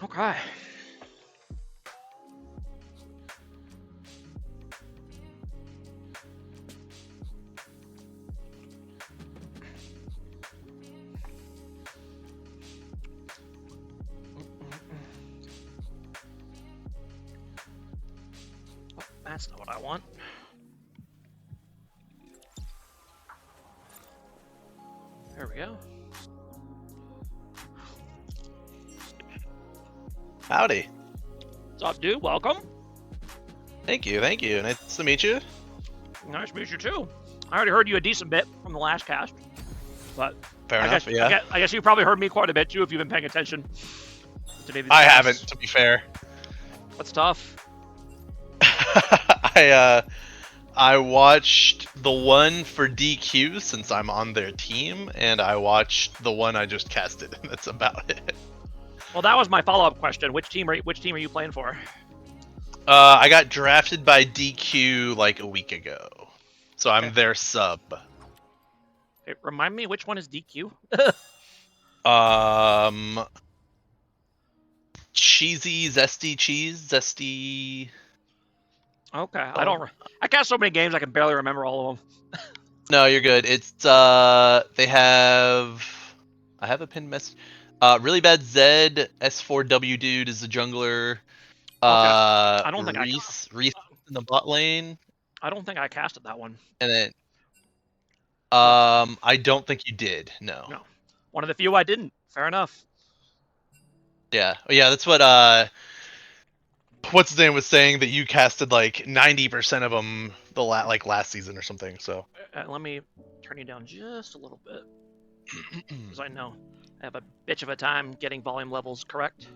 Okay. That's not what I want. There we go. Howdy. What's up, dude? Welcome. Thank you. Nice to meet you. Nice to meet you too. I already heard you a decent bit from the last cast, but Fair enough, yeah. I guess you probably heard me quite a bit too if you've been paying attention to maybe. I haven't, to be fair. What's tough? I watched the one for DQ since I'm on their team, and I watched the one I just casted. That's about it. Well, that was my follow-up question. Which team are you playing for? I got drafted by DQ like a week ago, so I'm their sub. Okay, remind me, which one is DQ? Cheesy, zesty cheese, zesty. Okay, I cast so many games I can barely remember all of them. No, you're good. It's they have. I have a pinned message. Really bad Zed S4W dude is the jungler. I don't think Reese in the bot lane, I don't think I casted that one. and then I don't think you did. No. No, one of the few I didn't. Fair enough. Yeah, that's what what's his name was saying, that you casted like 90% of them last season or something. So Let me turn you down just a little bit, because I know I have a bitch of a time getting volume levels correct.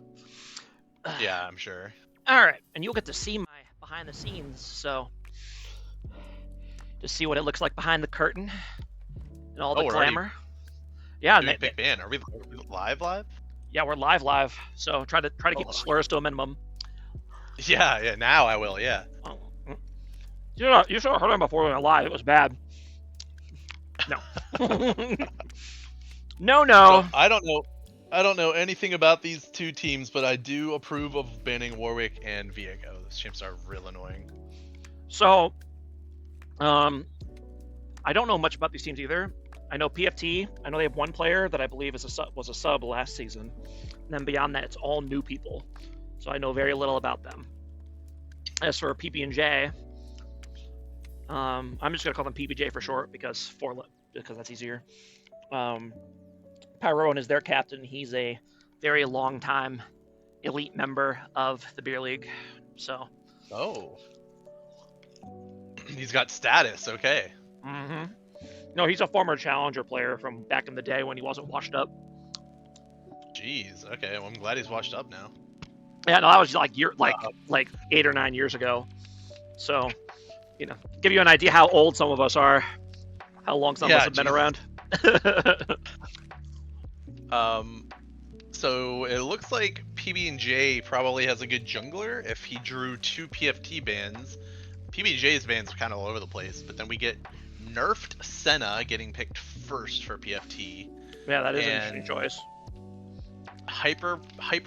yeah, I'm sure. All right, and you'll get to see my behind the scenes, so to see what it looks like behind the curtain and all the glamour. Yeah, big fan. Are we live? Yeah, we're live. So try to keep the slurs to a minimum. Yeah. Now I will. Yeah. Oh. You should have heard him before we went live. It was bad. No. No. So, I don't know anything about these two teams, but I do approve of banning Warwick and Viego. Those champs are real annoying. So, I don't know much about these teams either. I know PFT. I know they have one player that I believe was a sub last season. And then beyond that, it's all new people. So I know very little about them. As for PB&J, I'm just gonna call them PB&J for short because that's easier. Pyroan is their captain. He's a very long time elite member of the beer league. So. Oh. He's got status. Okay. Mm-hmm. No, he's a former challenger player from back in the day when he wasn't washed up. Jeez. Okay. Well, I'm glad he's washed up now. Yeah, no, that was like 8 or 9 years ago. So, give you an idea how old some of us are, how long some of us have been around. So it looks like PB&J probably has a good jungler if he drew 2 PFT bans. PB&J's bans are kind of all over the place, but then we get nerfed Senna getting picked first for PFT. Yeah, that is an interesting choice. Hyper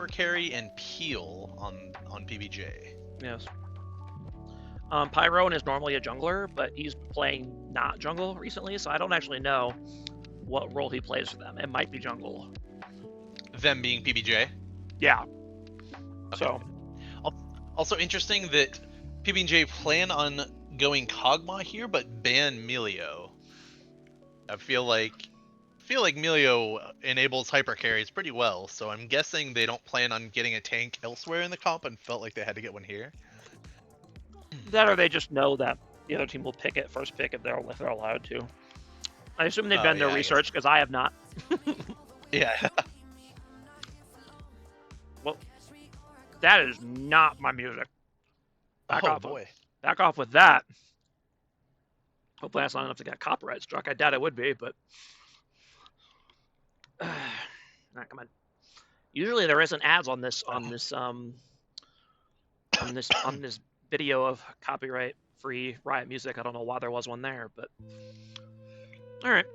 carry and Peel on PB&J. Yes. Pyroan is normally a jungler, but he's playing not jungle recently, so I don't actually know what role he plays for them. It might be jungle. Them being PB&J? Yeah. Okay. So. Also interesting that PB&J plan on going Kog'Maw here, but ban Melio. I feel like Melio enables hyper carries pretty well, so I'm guessing they don't plan on getting a tank elsewhere in the comp and felt like they had to get one here. That, or they just know that the other team will pick it first pick if they're allowed to. I assume they've done their research because I have not. Yeah. Well, that is not my music. Back off with that. Hopefully that's not enough to get copyright struck. I doubt it would be, but come on. Usually there isn't ads on this video of copyright free Riot music. I don't know why there was one there, but all right.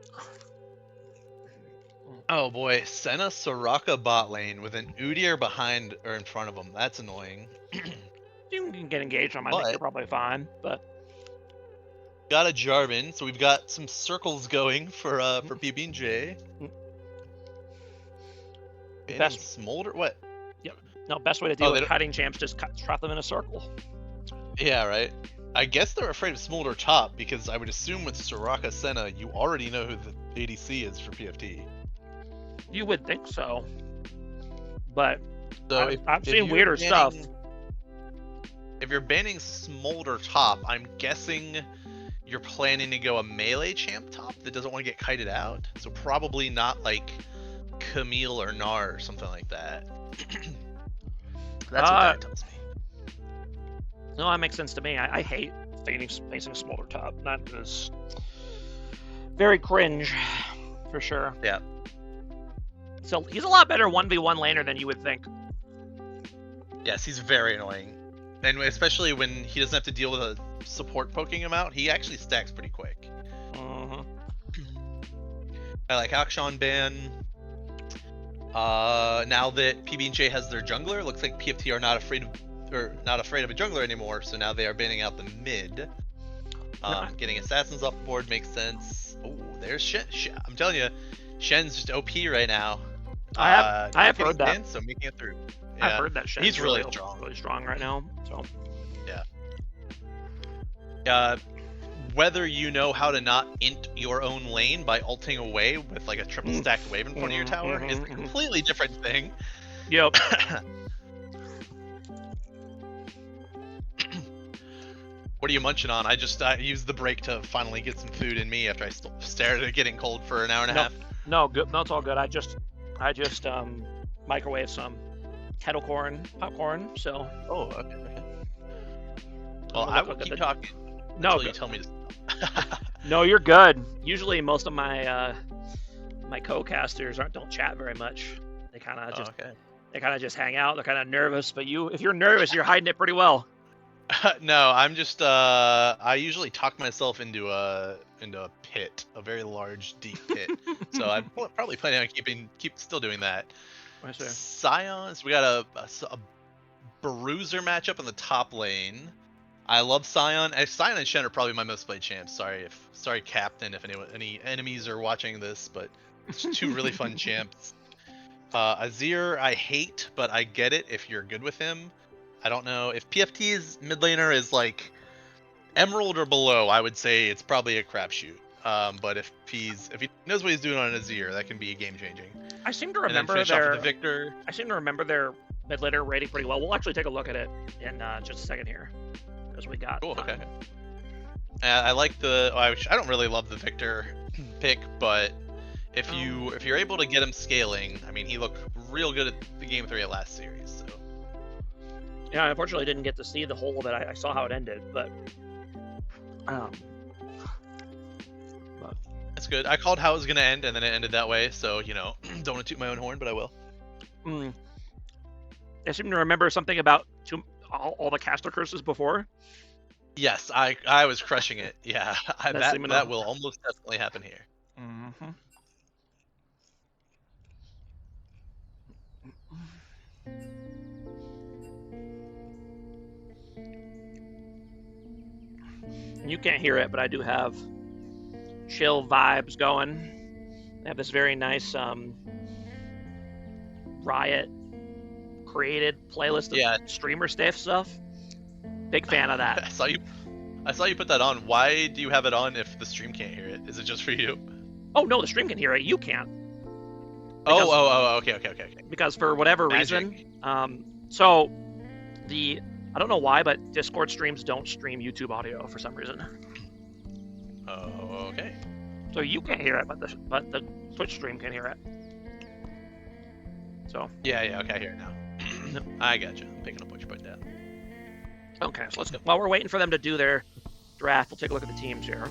Oh boy, Senna Soraka bot lane with an Udyr behind or in front of him. That's annoying. You can get engaged on. I think But- you're probably fine. But Got a Jarvan, so we've got some circles going for PB&J. Best- Smolder. What? no, best way to deal with hiding champs, just trap them in a circle. Yeah, right. I guess they're afraid of Smolder top because I would assume with Soraka Senna, you already know who the ADC is for PFT. You would think so, but So I'm seeing weirder stuff. If you're banning Smolder top, I'm guessing you're planning to go a melee champ top that doesn't want to get kited out. So probably not like Camille or Gnar or something like that. That's what that tells me. No, that makes sense to me. I hate facing Smolder top. That is very cringe, for sure. Yeah. So he's a lot better 1v1 laner than you would think. Yes, he's very annoying. And especially when he doesn't have to deal with a support poking him out, he actually stacks pretty quick. Mm-hmm. I like Akshan ban. Now that PB&J has their jungler, looks like PFT are not afraid of a jungler anymore, so now they are banning out the mid. Getting assassins off the board makes sense. Oh, there's Shen. I'm telling you, Shen's just OP right now. I have heard that. Banned, so making it through. Yeah. I've heard that Shen's He's really strong. Really strong right now. So. Yeah. Whether you know how to not int your own lane by ulting away with like a triple stacked wave in front of your tower is a completely different thing. Yep. What are you munching on? I used the break to finally get some food in me after I stared at it getting cold for an hour and a half. No, good. No, it's all good. I just microwaved some kettle corn, popcorn. So. Oh, okay. Well, I will keep talking until you tell me to stop. No, you're good. Usually, most of my my co-casters don't chat very much. They kind of just hang out. They're kind of nervous. But if you're nervous, you're hiding it pretty well. No, I'm just I usually talk myself into a pit, a very large, deep pit. So I'm probably planning on keep still doing that. Scions, we got a bruiser matchup in the top lane. I love Scion. Scion and Shen are probably my most played champs. Sorry, Captain, if any enemies are watching this, but it's two really fun champs. Azir, I hate, but I get it if you're good with him. I don't know if PFT's mid laner is like Emerald or below. I would say it's probably a crapshoot. But if he knows what he's doing on Azir, that can be game changing. I seem to remember their mid laner rating pretty well. We'll actually take a look at it in just a second here, because we got. Cool. Okay. I like I don't really love the Victor pick, but if you're able to get him scaling, I mean, he looked real good at the game 3 of last series. So. Yeah, I unfortunately didn't get to see the whole of it. I saw how it ended, but that's good. I called how it was gonna end, and then it ended that way. So don't want to toot my own horn, but I will. I seem to remember something about all the caster curses before. Yes, I was crushing it. Yeah, that will almost definitely happen here. Mm-hmm. You can't hear it, but I do have chill vibes going. They have this very nice Riot created playlist of streamer stuff. Big fan of that. I saw you put that on. Why do you have it on if the stream can't hear it? Is it just for you? Oh no, the stream can hear it. You can't. Okay. Because for whatever reason, so I don't know why, but Discord streams don't stream YouTube audio for some reason. Oh, okay. So you can't hear it, but the Twitch stream can hear it. So. Yeah, okay, I hear it now. I gotcha. I'm picking up what you're putting down. Okay, so let's go. While we're waiting for them to do their draft, we'll take a look at the teams here.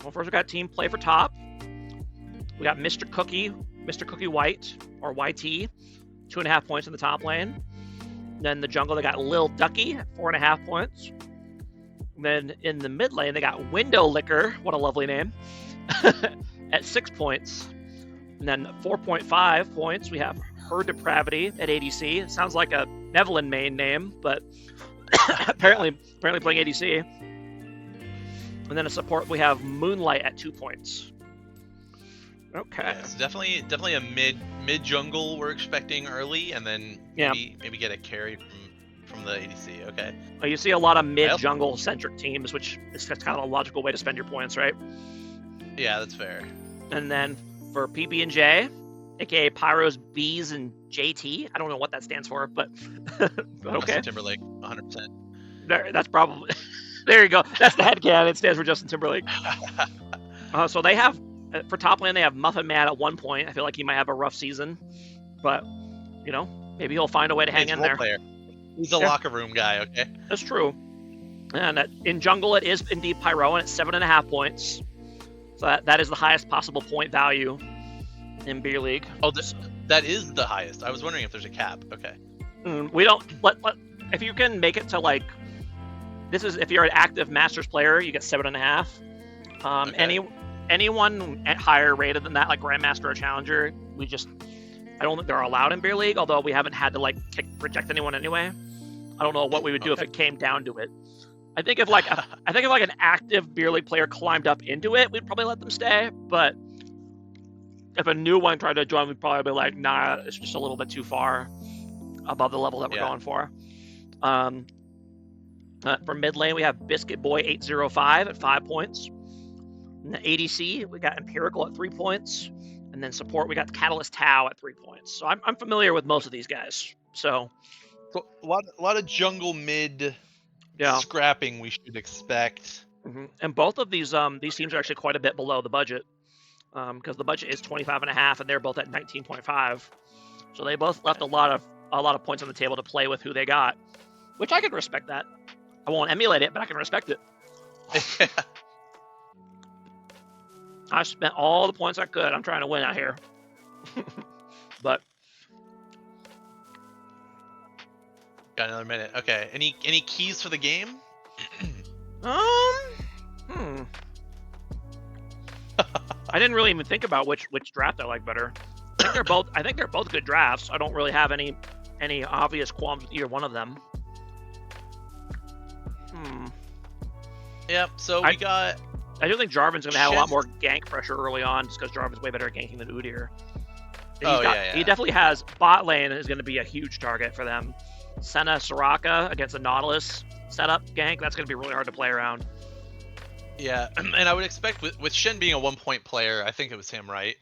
Well, first we got team play for top. We got Mr. Cookie White, or YT, 2.5 points in the top lane. Then the jungle, they got Lil Ducky, 4.5 points. And then in the mid lane, they got Window Licker, what a lovely name, at 6 points. And then 4.5 points, we have Her Depravity at ADC. It sounds like a Nevlin main name, but apparently playing ADC. And then a support, we have Moonlight at 2 points. Okay. Yeah, it's definitely a mid jungle we're expecting early, and then maybe get a carry from the ADC. Okay. Well, you see a lot of mid jungle centric teams, which is kind of a logical way to spend your points, right? Yeah, that's fair. And then for PB&J, aka Pyros, B's, and JT. I don't know what that stands for, but okay. Justin Timberlake, 100%. That's probably there. You go. That's the headcanon. It stands for Justin Timberlake. So they have for top lane they have Muffin Man at 1 point. I feel like he might have a rough season, but maybe he'll find a way to hang in there. Player. He's a locker room guy. Okay. That's true. And in jungle it is indeed Pyro, and it's 7.5 points. So that is the highest possible point value in Beer League. Oh, that is the highest. I was wondering if there's a cap. Okay. We don't if you can make it to like this is if you're an active Masters player, you get 7.5. Okay. Anyone at higher rated than that, like Grandmaster or Challenger, I don't think they're allowed in Beer League. Although we haven't had to reject anyone anyway. I don't know what we would do if it came down to it. I think if an active Beer League player climbed up into it, we'd probably let them stay. But if a new one tried to join, we'd probably be like, nah, it's just a little bit too far above the level that we're going for. For mid lane, we have Biscuit Boy 805 at 5 points. In the ADC, we got Empirical at 3 points. And then support, we got Catalyst Tau at 3 points. So I'm familiar with most of these guys. So a lot of jungle mid scrapping we should expect. Mm-hmm. And both of these teams are actually quite a bit below the budget. Because the budget is 25.5 and they're both at 19.5. So they both left a lot of points on the table to play with who they got. Which I can respect that. I won't emulate it, but I can respect it. I spent all the points I could. I'm trying to win out here. But got another minute. Okay. Any keys for the game? I didn't really even think about which draft I like better. I think they're both good drafts. I don't really have any obvious qualms with either one of them. Yep. So I do think Jarvan's going to have a lot more gank pressure early on, just because Jarvan's way better at ganking than Udyr. He definitely has bot lane is going to be a huge target for them. Senna Soraka against the Nautilus setup gank, that's going to be really hard to play around. Yeah, and I would expect with Shen being a 1 point player, I think it was him, right?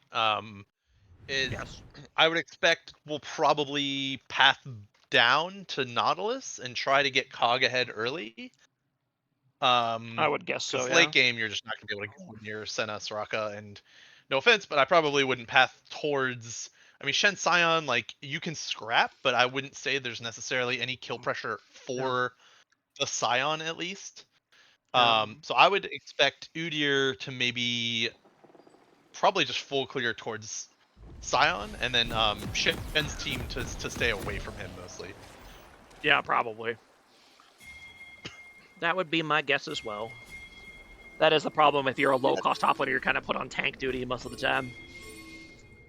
Yes. I would expect we'll probably path down to Nautilus and try to get Cog ahead early. I would guess so. Yeah. Late game, you're just not gonna be able to go near Senna, Soraka, and no offense, but I probably wouldn't path towards. I mean, Shen Sion, you can scrap, but I wouldn't say there's necessarily any kill pressure for the Sion at least. So I would expect Udyr to maybe probably just full clear towards Sion, and then Shen's team to stay away from him mostly. Yeah, probably. That would be my guess as well. That is the problem if you're a low-cost top laner, you're kind of put on tank duty most of the time.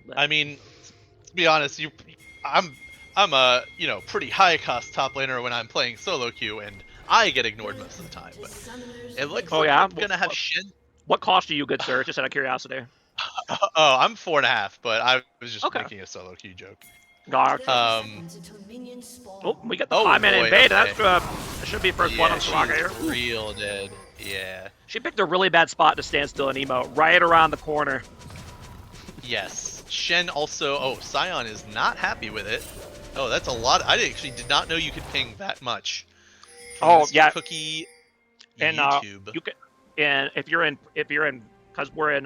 But... I mean, to be honest, I'm a pretty high-cost top laner when I'm playing solo queue, and I get ignored most of the time. But it looks like I'm gonna have Shen. What cost are you, good sir? Just out of curiosity. I'm 4.5, but I was just making a solo queue joke. Oh, we got the 5-man invade. That's that should be first blood on Soraka here. Real dead. Yeah. She picked a really bad spot to stand still and emote right around the corner. Yes. Shen also. Oh, Sion is not happy with it. Oh, that's a lot. I actually did not know you could ping that much. Cookie. And YouTube. You can, and if you're in, because we're in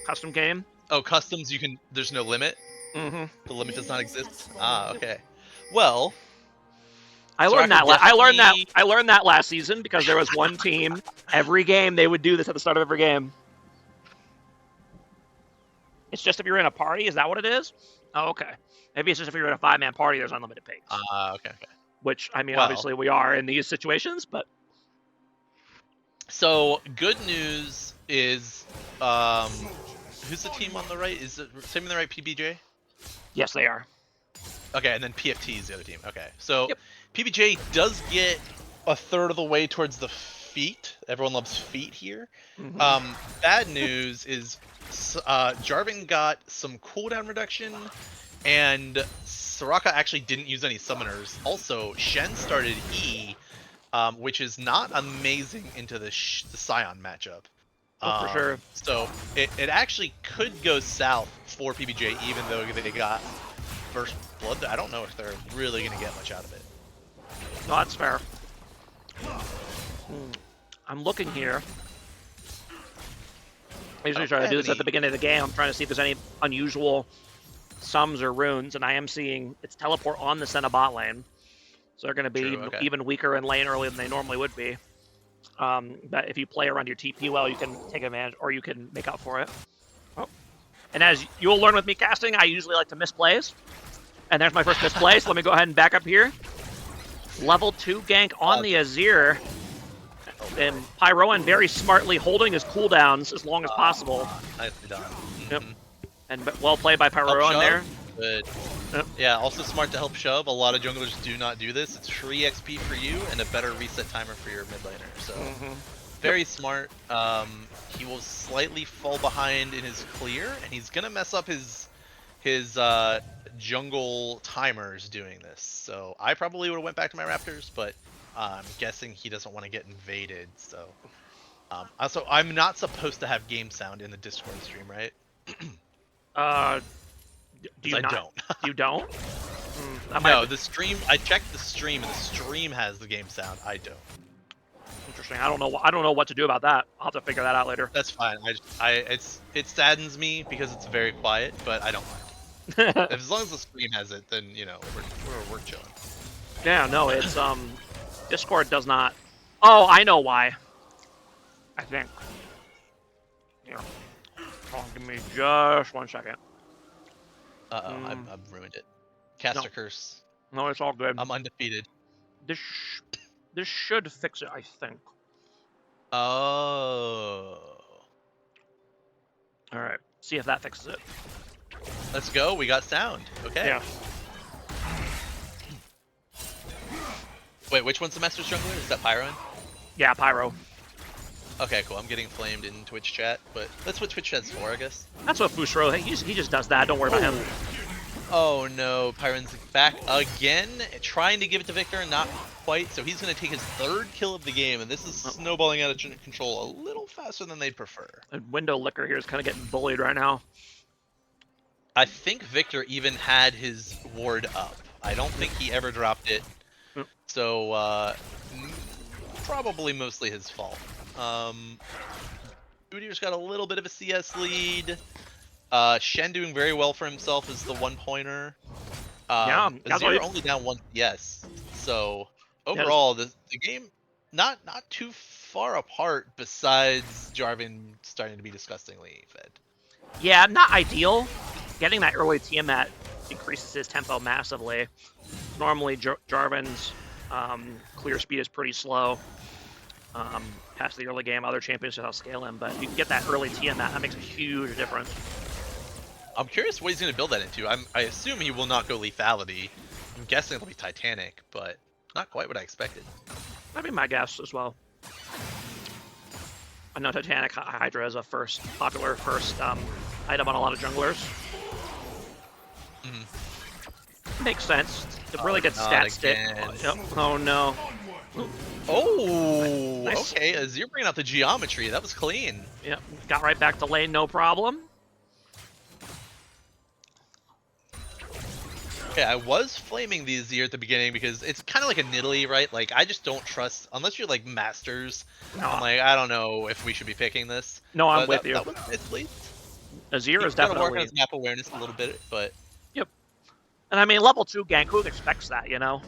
custom game. Oh, customs. You can. There's no limit. Mm-hmm. The limit does not exist. Ah, okay. Well, I learned that last season because there was one team every game they would do this at the start of every game. It's just if you're in a party, is that what it is? Oh, okay. Maybe it's just if you're in a 5-man party, there's unlimited pings. Okay. Which I mean, obviously we are in these situations, but. So good news is, who's the team on the right? Is it team on the right PB&J? Yes, they are. Okay, and then PFT is the other team. Okay, so Yep. PB&J does get a third of the way towards the feet. Everyone loves feet here. Mhm. Bad news is Jarvan got some cooldown reduction, and Soraka actually didn't use any summoners. Also, Shen started E, which is not amazing into the Scion matchup. Oh, for sure. So it actually could go south for PB&J, even though they got first blood. I don't know if they're really going to get much out of it. No, that's fair. I'm looking here. I usually try to do this at the beginning of the game. I'm trying to see if there's any unusual sums or runes, and I am seeing it's teleport on the Senna bot lane. So they're going to be even weaker in lane early than they normally would be. But if you play around your TP well, you can take advantage, or you can make up for it. Oh. And as you'll learn with me casting, I usually like to misplays. And there's my first misplay, so let me go ahead and back up here. Level 2 gank on the Azir. And Pyroan very smartly holding his cooldowns as long as possible. Nicely done. Yep. And well played by Pyroan there. Good. Yep. Yeah, also smart to help shove. A lot of junglers do not do this. It's free XP for you and a better reset timer for your mid laner. So very smart. He will slightly fall behind in his clear, and he's gonna mess up his jungle timers doing this. So I probably would have went back to my Raptors, but I'm guessing he doesn't want to get invaded. So also, I'm not supposed to have game sound in the Discord stream, right? Do you I not? don't. You don't? No, the stream. I checked the stream, and the stream has the game sound. I don't. Interesting. I don't know what to do about that. I'll have to figure that out later. That's fine. It saddens me because it's very quiet, but I don't mind. As long as the stream has it, then you know we're chilling. Yeah, no, it's Discord does not. Oh, I know why. I think. Yeah. Oh, give me just 1 second. I've ruined it. Caster curse. No, it's all good. I'm undefeated. This should fix it, I think. Oh. All right. See if that fixes it. Let's go. We got sound. Okay. Yeah. Wait, which one's the Master's Jungler? Is that Pyron? Yeah, Pyro. Okay, cool. I'm getting flamed in Twitch chat, but that's what Twitch chat's for, I guess. That's what Fusro. He just does that. Don't worry about him. Oh no, Pyron's back again, trying to give it to Victor, not quite. So he's going to take his 3rd kill of the game, and this is snowballing out of control a little faster than they'd prefer. And Window Licker here is kind of getting bullied right now. I think Victor even had his ward up. I don't think he ever dropped it. So probably mostly his fault. Udyr's got a little bit of a CS lead. Shen doing very well for himself as the 1-pointer. Yeah, Azir only down 1 CS. So overall, the game not too far apart. Besides Jarvan starting to be disgustingly fed. Yeah, not ideal. Getting that early Tiamat increases his tempo massively. Normally, Jarvan's clear speed is pretty slow. Past the early game, other champions just outscale him, but if you can get that early Tiamat, that makes a huge difference. I'm curious what he's going to build that into. I assume he will not go lethality. I'm guessing it'll be Titanic, but not quite what I expected. That'd be my guess as well. I know Titanic Hydra is a popular first item on a lot of junglers. Makes sense. It's a really good stat stick. Oh no. Oh, nice. Okay. Azir bringing out the geometry. That was clean. Yep. Got right back to lane, no problem. Okay, I was flaming the Azir at the beginning because it's kind of like a Nidalee, right? Like, I just don't trust, unless you're like Masters. No. I'm like, I don't know if we should be picking this. No, I'm with you. That was mislead. Azir is definitely. Work on his map awareness a little bit, but. Yep. And I mean, level 2 gank, who expects that, you know?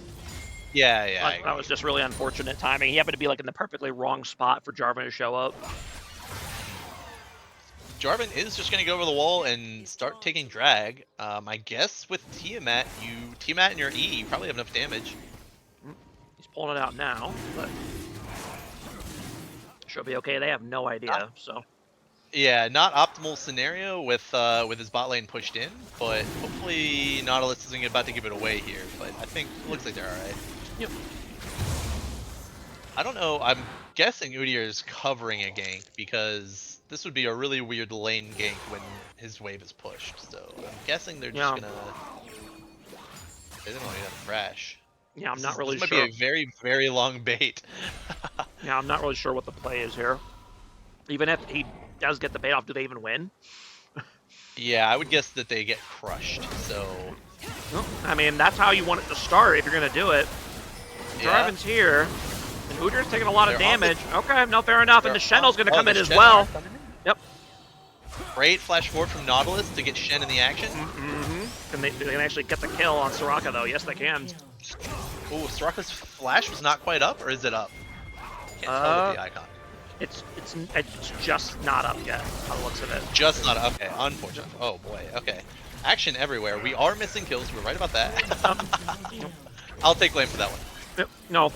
Yeah. Like, that was just really unfortunate timing. He happened to be like in the perfectly wrong spot for Jarvan to show up. Jarvan is just going to go over the wall and start taking drag. I guess with Tiamat and your E, you probably have enough damage. He's pulling it out now, but she'll be okay. They have no idea, so. Yeah, not optimal scenario with his bot lane pushed in, but hopefully Nautilus isn't about to give it away here. But I think it looks like they're all right. Yep. I don't know. I'm guessing Udyr is covering a gank because this would be a really weird lane gank when his wave is pushed. So I'm guessing they're just gonna. They didn't want to crash. Yeah, I'm not really this sure. might be a very, very long bait. Yeah, I'm not really sure what the play is here. Even if he does get the bait off, do they even win? Yeah, I would guess that they get crushed. So. Well, I mean, that's how you want it to start if you're gonna do it. Jarvan's here, and Udyr's taking a lot of damage. Okay, no, fair enough. And the Shen'l's gonna come in as well. Yep. Great flash forward from Nautilus to get Shen in the action. And they can actually get the kill on Soraka, though. Yes, they can. Oh, Soraka's flash was not quite up, or is it up? Can't tell with the icon. It's just not up yet, by the looks of it. Just not up. Okay, unfortunate. Oh boy. Okay. Action everywhere. We are missing kills. We're right about that. I'll take blame for that one. No.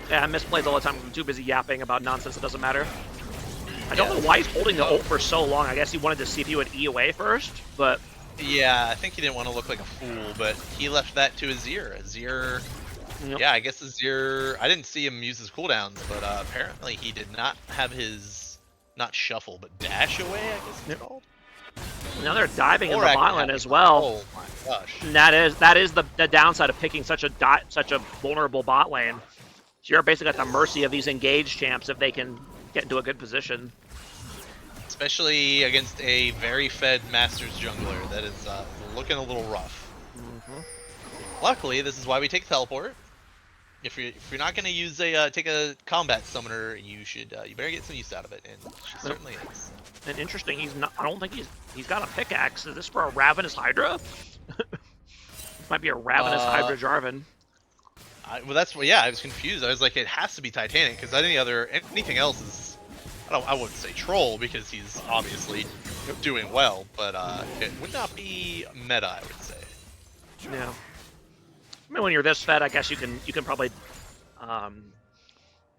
Yeah, I miss plays all the time. I'm too busy yapping about nonsense that doesn't matter. I don't know why he's holding the ult for so long. I guess he wanted to see if he would E away first, but... Yeah, I think he didn't want to look like a fool, but he left that to Azir. Azir... Yep. Yeah, I guess Azir... I didn't see him use his cooldowns, but apparently he did not have his... Not shuffle, but dash away, I guess it's called. Now they're diving in the bot lane as well. Oh my gosh. And that is the downside of picking such a vulnerable bot lane. So you're basically at the mercy of these engaged champs if they can get into a good position. Especially against a very fed Masters jungler that is looking a little rough. Luckily, this is why we take teleport. If you're not going to use take a combat summoner, you should you better get some use out of it, and she certainly is. And interesting, he's not. I don't think he's got a pickaxe. Is this for a Ravenous Hydra? This might be a Ravenous Hydra Jarvan. Well, that's yeah. I was confused. I was like, it has to be Titanic because anything else is. I wouldn't say troll because he's obviously doing well, but it would not be meta, I would say. Yeah. I mean, when you're this fed, I guess you can probably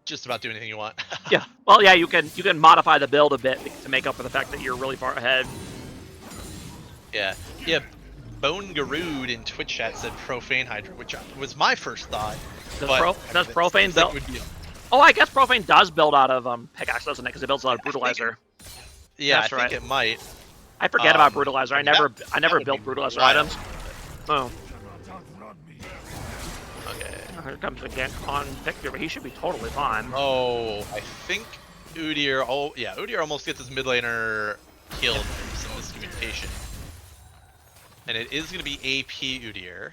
just about do anything you want. Yeah. Well, yeah, you can modify the build a bit to make up for the fact that you're really far ahead. Yeah. Yeah. Bone Garood in Twitch chat said Profane Hydra, which was my first thought. Does Profane build? Oh, I guess Profane does build out of pickaxe, doesn't it? Because it builds out of Brutalizer. Yeah, I think it might. I forget about Brutalizer. I never built Brutalizer items. Oh. Okay. Here comes again on Victor, but he should be totally fine. Oh, I think Udyr. Oh, yeah, Udyr almost gets his mid laner killed from some miscommunication. And it is going to be AP Udyr.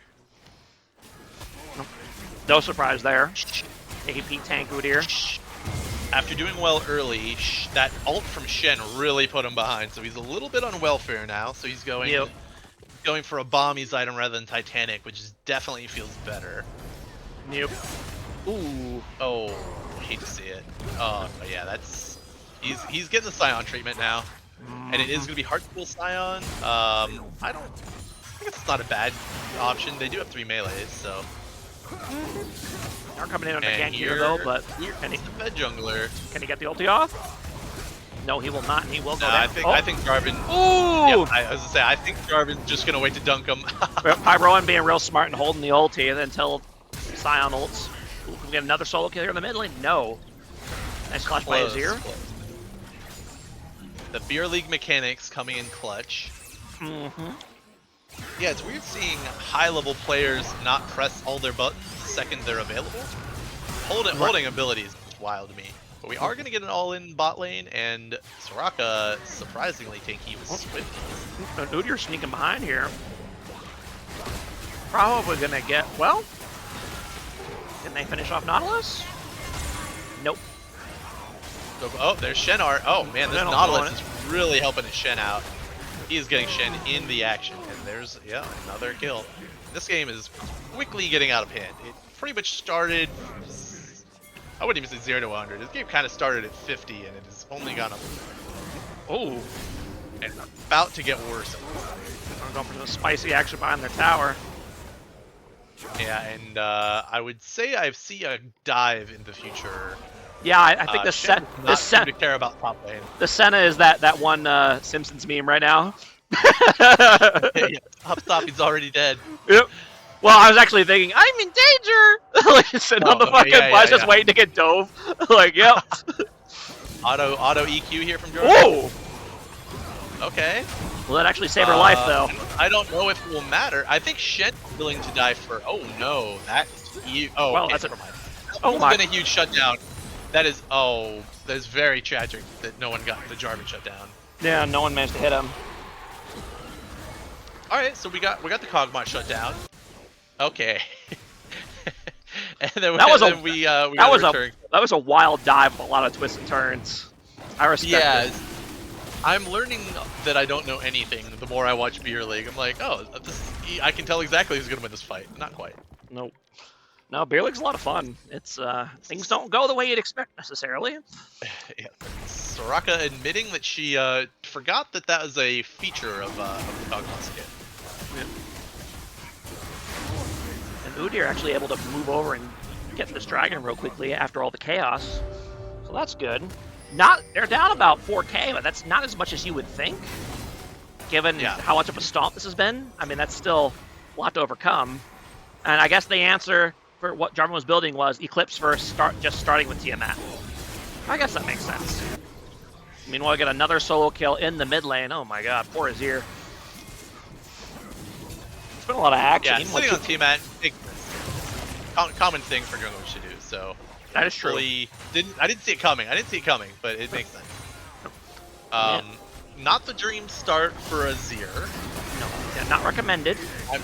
No surprise there. AP tank Udyr. After doing well early, that ult from Shen really put him behind, so he's a little bit on welfare now. So he's going for a Bommy's item rather than Titanic, which definitely feels better. Yep. Ooh. Oh, hate to see it. Oh, yeah, that's he's getting the Scion treatment now, and it is going to be hard to kill Scion. I think it's not a bad option. They do have 3 melees, so. They're coming in on the gank here though, but can he fed jungler? Can he get the ulti off? No, he will not, and he will go down. I think Jarvan. Ooh! Yeah, I was gonna say I think Jarvan's just gonna wait to dunk him. Pyroan being real smart and holding the ulti until Scion ults. Ooh, can we get another solo kill here in the mid lane? No. Nice clutch by Azir. The Beer League mechanics coming in clutch. Yeah, it's weird seeing high-level players not press all their buttons the second they're available. Holding abilities is wild to me. But we are going to get an all-in bot lane, and Soraka, surprisingly, tanky with Swift. Udyr's sneaking behind here. Probably going to get, well, can they finish off Nautilus? Nope. Oh, there's Shenar. Oh, man, this Nautilus is really helping his Shen out. He is getting Shen in the action, and there's, another kill. This game is quickly getting out of hand. It pretty much started, I wouldn't even say 0 to 100. This game kind of started at 50, and it has only gone up. Oh. And about to get worse. I'm going for the spicy action behind their tower. Yeah, and I would say I see a dive in the future Yeah, I think the Shen does not seem to care about top lane. The Senna is that one Simpsons meme right now. Yeah, top, he's already dead. Yep. Well, I was actually thinking, I'm in danger! Like, sitting on the fucking bus just waiting to get dove. Like, yep. Auto EQ here from Jordan. Whoa! Okay. Will that actually save her life, though? I don't know if it will matter. I think Shen's willing to die for... Oh, no. Oh, well, okay, that's never mind. Oh, my. It's been a huge shutdown. That is... Oh, that is very tragic that no one got the Jarvan shut down. Yeah, no one managed to hit him. Alright, so we got the Kog'Maw shut down. Okay. And then that was a wild dive with a lot of twists and turns. I respect it. I'm learning that I don't know anything the more I watch Beer League. I'm like, oh, I can tell exactly who's gonna win this fight. Not quite. Nope. No, Beer League's a lot of fun. It's things don't go the way you'd expect necessarily. Yeah. Soraka admitting that she forgot that was a feature of the Kog'Maw skin. Yeah. And Udyr actually able to move over and get this dragon real quickly after all the chaos. So that's good. They're down about 4K, but that's not as much as you would think, given how much of a stomp this has been. I mean, that's still a lot to overcome. And I guess the answer for what Jarvan was building was Eclipse first, just starting with Tiamat. I guess that makes sense. Meanwhile, we get another solo kill in the mid lane. Oh my god, poor Azir. It's been a lot of action. Yeah, sitting on Tiamat, common thing for junglers to do, so... That is true. I didn't see it coming. But it makes sense. Not the dream start for Azir. No, yeah, not recommended.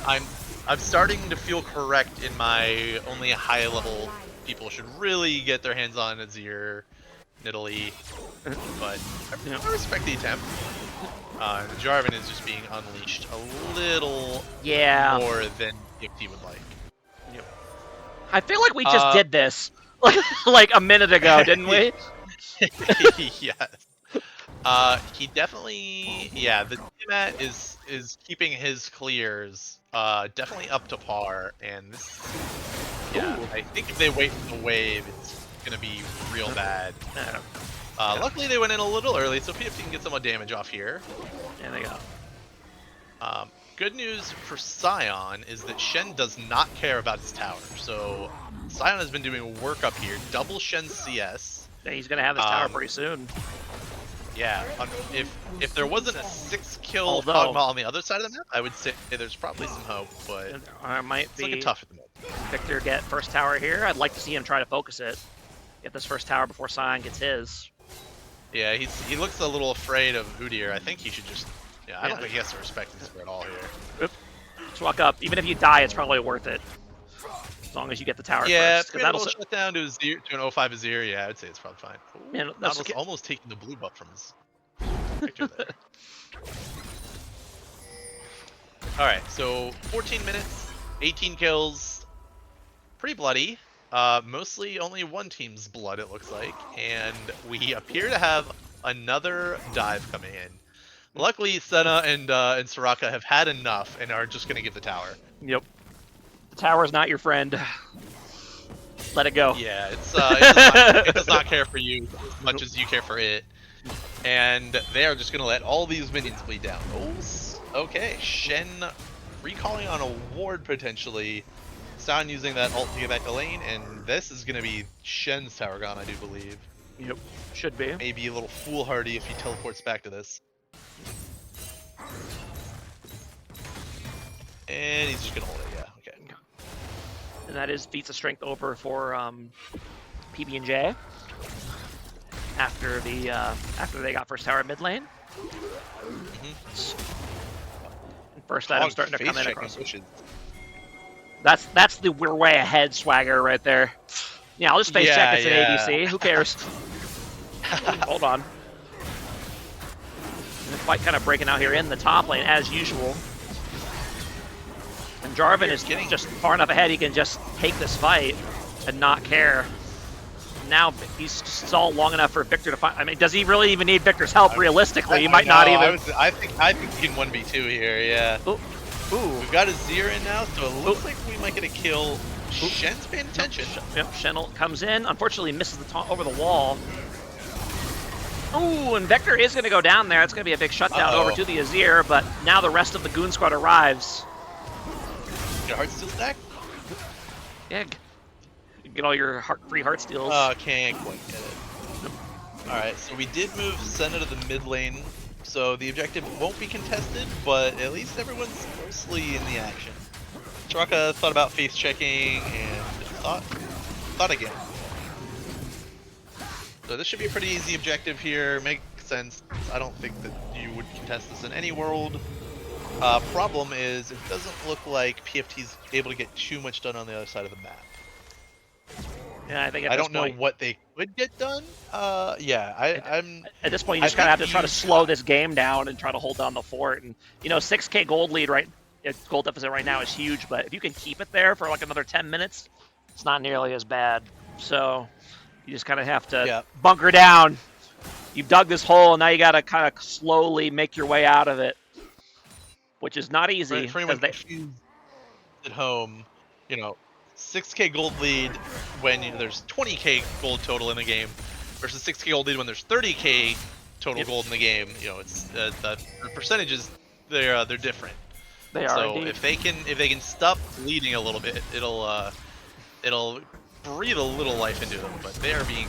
I'm starting to feel correct in my only high level people should really get their hands on Azir, Nidalee, but I respect the attempt. Jarvan is just being unleashed a little more than PFT would like. Yep. I feel like we just did this. Like a minute ago, didn't we? Yes. He definitely, the Tiamat is keeping his clears definitely up to par, and this, I think if they wait for the wave, it's gonna be real bad. Luckily they went in a little early, so PFT can get some more damage off here. Yeah, they go. Good news for Sion is that Shen does not care about his tower, so Sion has been doing work up here, double Shen CS. Yeah, he's gonna have his tower pretty soon. Yeah, if there wasn't a 6-kill Kog'Maw on the other side of the map, I would say there's probably some hope, but it's looking tough at the moment. Victor get first tower here. I'd like to see him try to focus it. Get this first tower before Sion gets his. Yeah, he looks a little afraid of Udyr. I think he should just... Yeah, I don't think he has to respect this at all here. Just walk up. Even if you die, it's probably worth it. As long as you get the tower first. Yeah, that'll shut down to an 0-5 Azir. Yeah, I'd say it's probably fine. Ooh, man, almost taking the blue buff from his Victor there. Alright, so 14 minutes, 18 kills, pretty bloody. Mostly only one team's blood, it looks like. And we appear to have another dive coming in. Luckily, Senna and Soraka have had enough and are just going to give the tower. Yep. The tower is not your friend. Let it go. Yeah, it does not care for you as much as you care for it. And they are just going to let all these minions bleed down. Oh, okay. Shen recalling on a ward potentially. Sion using that ult to get back to lane, and this is going to be Shen's tower gone, I do believe. Yep, should be. Maybe a little foolhardy if he teleports back to this. And he's just gonna hold it, yeah, okay. And that is feats of strength over for PB&J after they got first tower at mid lane. First item starting to come in across. That's the we're way ahead swagger right there. Yeah, I'll just face check it's an ADC. Who cares? Hold on. And the fight kind of breaking out here in the top lane as usual. And Jarvan is just far enough ahead he can just take this fight and not care. Now he's stalled long enough for Victor to find. I mean, does he really even need Victor's help? Realistically, he might not even. I think he can 1v2 here. Yeah. Ooh. We've got Azir in now, so it looks like we might get a kill Shen's paying attention. Yep, Shen comes in. Unfortunately, misses the taunt over the wall. Ooh, and Vector is going to go down there. It's going to be a big shutdown over to the Azir, but now the rest of the Goon Squad arrives. Your heart steal stack? Yeah, get all your free heart steals. Oh, can't quite get it. Alright, so we did move Senna to the mid lane, so the objective won't be contested, but at least everyone's mostly in the action. Straka thought about face checking and thought again. So this should be a pretty easy objective here. Makes sense. I don't think that you would contest this in any world. Problem is, it doesn't look like PFT's able to get too much done on the other side of the map. Yeah, I think I don't know what they could get done. I'm at this point you just kind of have to try to slow this game down and try to hold down the fort. And 6K gold lead gold deficit right now is huge, but if you can keep it there for like another 10 minutes, it's not nearly as bad. So you just kind of have to bunker down. You've dug this hole, and now you got to kind of slowly make your way out of it, which is not easy. For anyone at home, 6K gold lead when there's 20K gold total in the game versus 6K gold lead when there's 30K total gold in the game. It's the percentages they're different. They are. So indeed. if they can stop bleeding a little bit, it'll breathe a little life into them. But they are being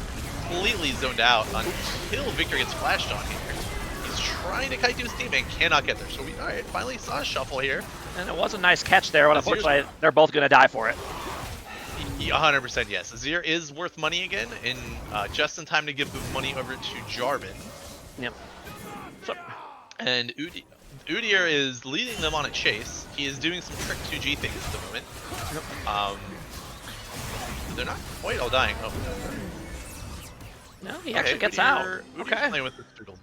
completely zoned out until Victor gets flashed on here. He's trying to kite to his team and cannot get there. So we finally saw a shuffle here. And it was a nice catch there, but unfortunately they're both going to die for it. 100% yes. Azir is worth money again, and just in time to give the money over to Jarvan. Yep. So, and Udyr is leading them on a chase. He is doing some trick 2G things at the moment. Yep. They're not quite all dying. Oh. No, he actually gets out. Okay. Playing with the strudel.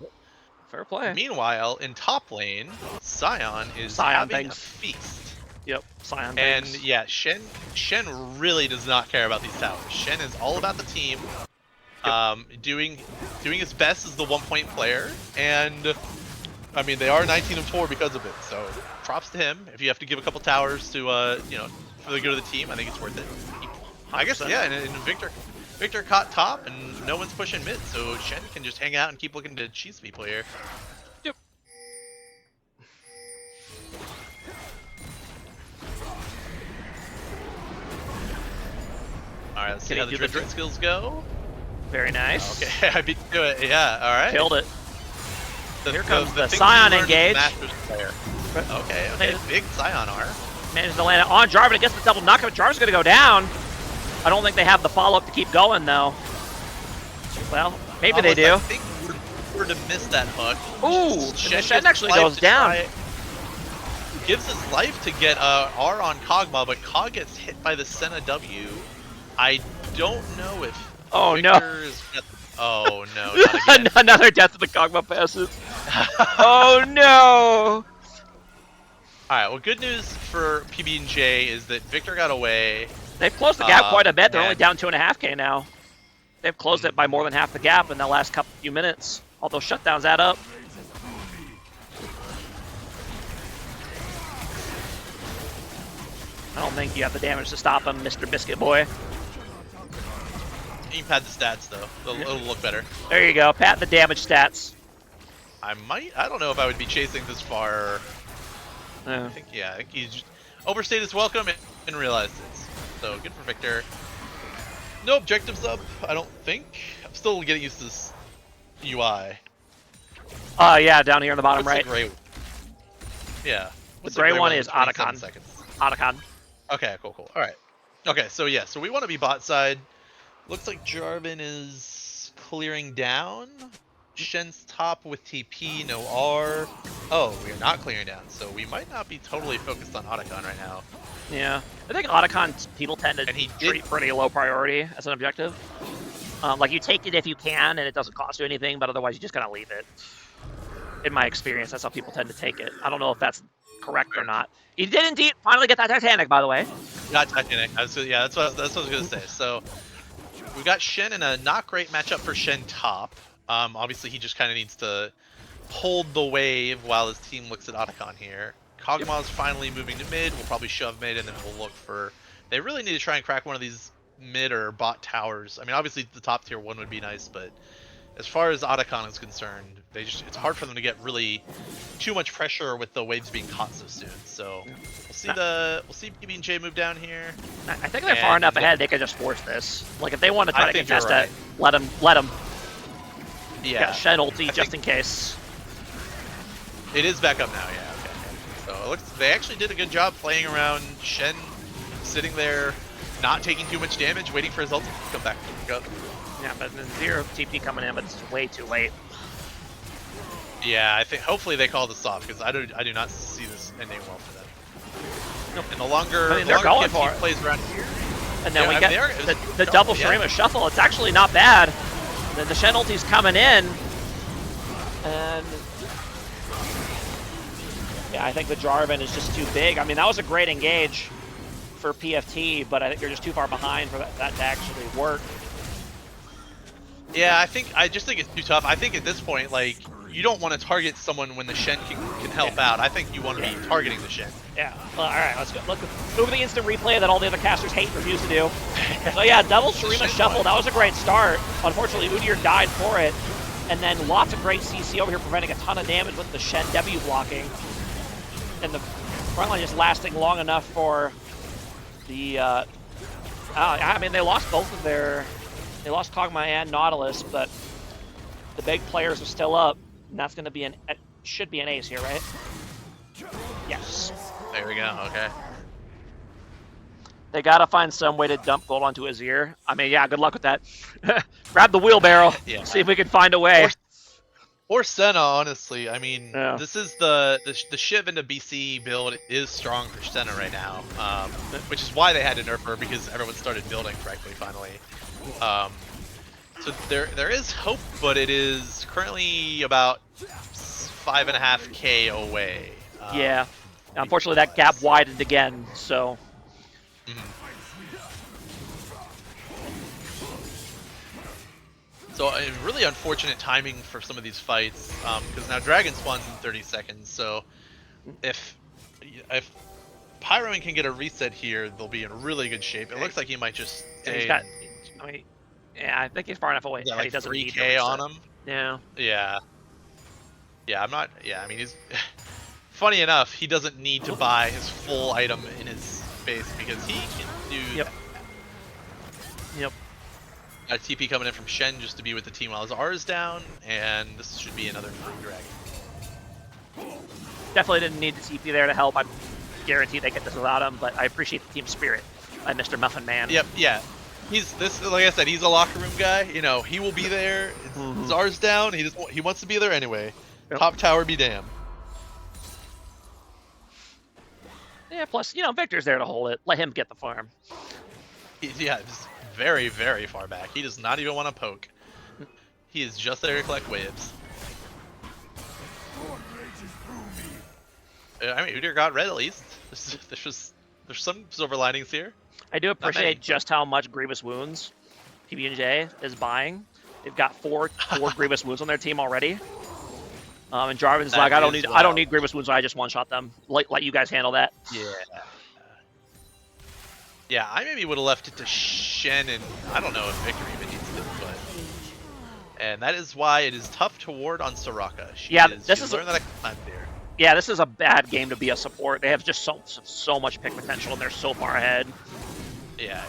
Fair play. Meanwhile, in top lane, Sion is having a feast. Yep, Sion and thinks. yeah, Shen really does not care about these towers. Shen is all about the team, doing his best as the 1-point player, and I mean they are 19-4 because of it. So props to him. If you have to give a couple towers to for the good of the team, I think it's worth it. I guess and Victor caught top, and no one's pushing mid, so Shen can just hang out and keep looking to cheese people here. Yep. Alright, let's see how the drip skills go. Very nice. Okay, I beat you to it. Yeah, alright. Killed it. Here comes the Sion engage. Okay, big Sion R. Managed to land it on Jarvan against the double knockout. Jarvan's going to go down. I don't think they have the follow-up to keep going, though. Well, maybe they do. I think we're to miss that hook. Ooh, Shen actually goes down. Gives his life to get R on Kog'Maw, but Kog gets hit by the Senna W. I don't know if Victor is... Oh no, not again. Another death of the Kog'Maw passes. Oh no! Alright, well good news for PB&J is that Victor got away. They've closed the gap quite a bit. They're only down 2.5K now. They've closed it by more than half the gap in the last few minutes. All those shutdowns add up. I don't think you have the damage to stop him, Mr. Biscuit Boy. You can pad the stats though. It'll look better. There you go. Pat the damage stats. I don't know if I would be chasing this far. I think he just overstayed his welcome and realized it. So good for Victor. No objectives up, I don't think. I'm still getting used to this UI. Yeah, down here on the bottom right. The gray? Yeah. The gray one is Otacon. Otacon. Okay, cool. Alright. Okay, so yeah, so we want to be bot side. Looks like Jarvan is clearing down. Shen's top with TP, no R. Oh, we are not clearing down, so we might not be totally focused on Otacon right now. Yeah, I think Otacon people tend to treat pretty low priority as an objective. Like you take it if you can, and it doesn't cost you anything, but otherwise you just gotta leave it. In my experience, that's how people tend to take it. I don't know if that's correct or not. He did indeed finally get that Titanic, by the way. Got Titanic. That's what I was gonna say. So we got Shen in a not great matchup for Shen top. Obviously he just kind of needs to hold the wave while his team looks at Otacon here. Kog'Maw's finally moving to mid. We'll probably shove mid, and then we'll look for They really need to try and crack one of these mid or bot towers. I mean, obviously the top tier one would be nice, but as far as Otacon is concerned, it's hard for them to get really too much pressure with the waves being caught so soon. So we'll see PB&J move down here. I think they're far enough ahead they could just force this. Like if they want to try to contest right. it, let them. Yeah. Got Shen ulti just in case. It is back up now, yeah, okay. So it looks they actually did a good job playing around Shen sitting there, not taking too much damage, waiting for his ult to come back. Go. Yeah, but then 0 TP coming in, but it's way too late. Yeah, I think hopefully they call this off because I do not see this ending well for them. Nope. And the longer, I mean, they're going for it. plays around here, and then we get the double Shurima shuffle. It's actually not bad. Then the Shen ulti's coming in, and yeah, I think the Jarvan is just too big. I mean, that was a great engage for PFT, but I think they're just too far behind for that to actually work. Yeah, I just think it's too tough. I think at this point, like, you don't want to target someone when the Shen can help out. I think you want to be targeting the Shen. Yeah. Well, all right, let's go. Look over the instant replay that all the other casters hate and refuse to do. So yeah, double Shurima shuffle. That was a great start. Unfortunately, Udyr died for it, and then lots of great CC over here, preventing a ton of damage with the Shen W blocking, and the front line just lasting long enough for the. I mean, they lost both of their. They lost Kog'Maw and Nautilus, but the big players are still up, and that's going to be should be an ace here, right? Yes. There we go. Okay. They got to find some way to dump gold onto his ear. I mean, yeah, good luck with that. Grab the wheelbarrow. Yeah. See if we can find a way. Or Senna, honestly. I mean, yeah. This is the Shiv into BC build is strong for Senna right now, which is why they had to nerf her, because everyone started building correctly finally. So there is hope, but it is currently about 5.5K away. Yeah, unfortunately that gap widened again. So. So really unfortunate timing for some of these fights, because now Dragon spawns in 30 seconds. So if Pyroing can get a reset here, they'll be in really good shape. It looks like he might just stay. I mean, yeah, I think he's far enough away. Yeah, like he doesn't 3K on him. Yeah. Yeah. Yeah, I'm not. Yeah, I mean, he's. Funny enough, he doesn't need to buy his full item in his base because he can do. Yep. Yep. A TP coming in from Shen just to be with the team while his R is down, and this should be another free dragon. Definitely didn't need the TP there to help. I'm guaranteed they get this without him, but I appreciate the team spirit by Mr. Muffin Man. Yep. Yeah. He's this, like I said, he's a locker room guy. You know, he will be there. His R's down. He wants to be there anyway. Yep. Top tower be damned. Yeah. Plus, you know, Victor's there to hold it. Let him get the farm. Yeah. Just very, very far back. He does not even want to poke. He is just there to collect waves. I mean, Udyr got red at least. There's some silver linings here. I do appreciate just how much Grievous Wounds PB&J is buying. They've got four Grievous Wounds on their team already. And Jarvan's like, I don't need Grievous Wounds, so I just one-shot them. Let you guys handle that. Yeah. Yeah, I maybe would have left it to Shen, and I don't know if Victor even needs this, but... And that is why it is tough to ward on Soraka. She's learned that I climbed there. Yeah, this is a bad game to be a support. They have just so much pick potential, and they're so far ahead. Yeah.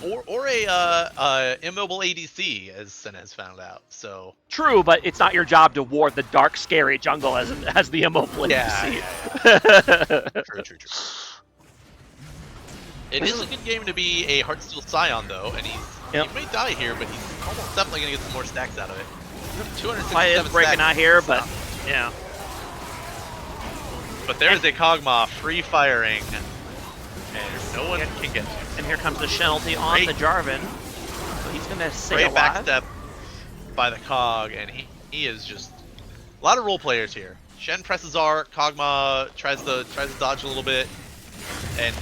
Or a immobile ADC, as Sen has found out. So true, but it's not your job to ward the dark, scary jungle as the immobile ADC. Yeah. True. It is a good game to be a Heartsteel Scion, though, and he may die here, but he's almost definitely going to get some more stacks out of it. 267 Fight is breaking out here, but yeah. But there is a Kog'Maw free firing, and no one can get to. And here comes the Shenalty on the Jarvan. So he's going to stay alive. Backstep by the Cog, and he is just a lot of role players here. Shen presses R, Kog'Maw tries to dodge a little bit, and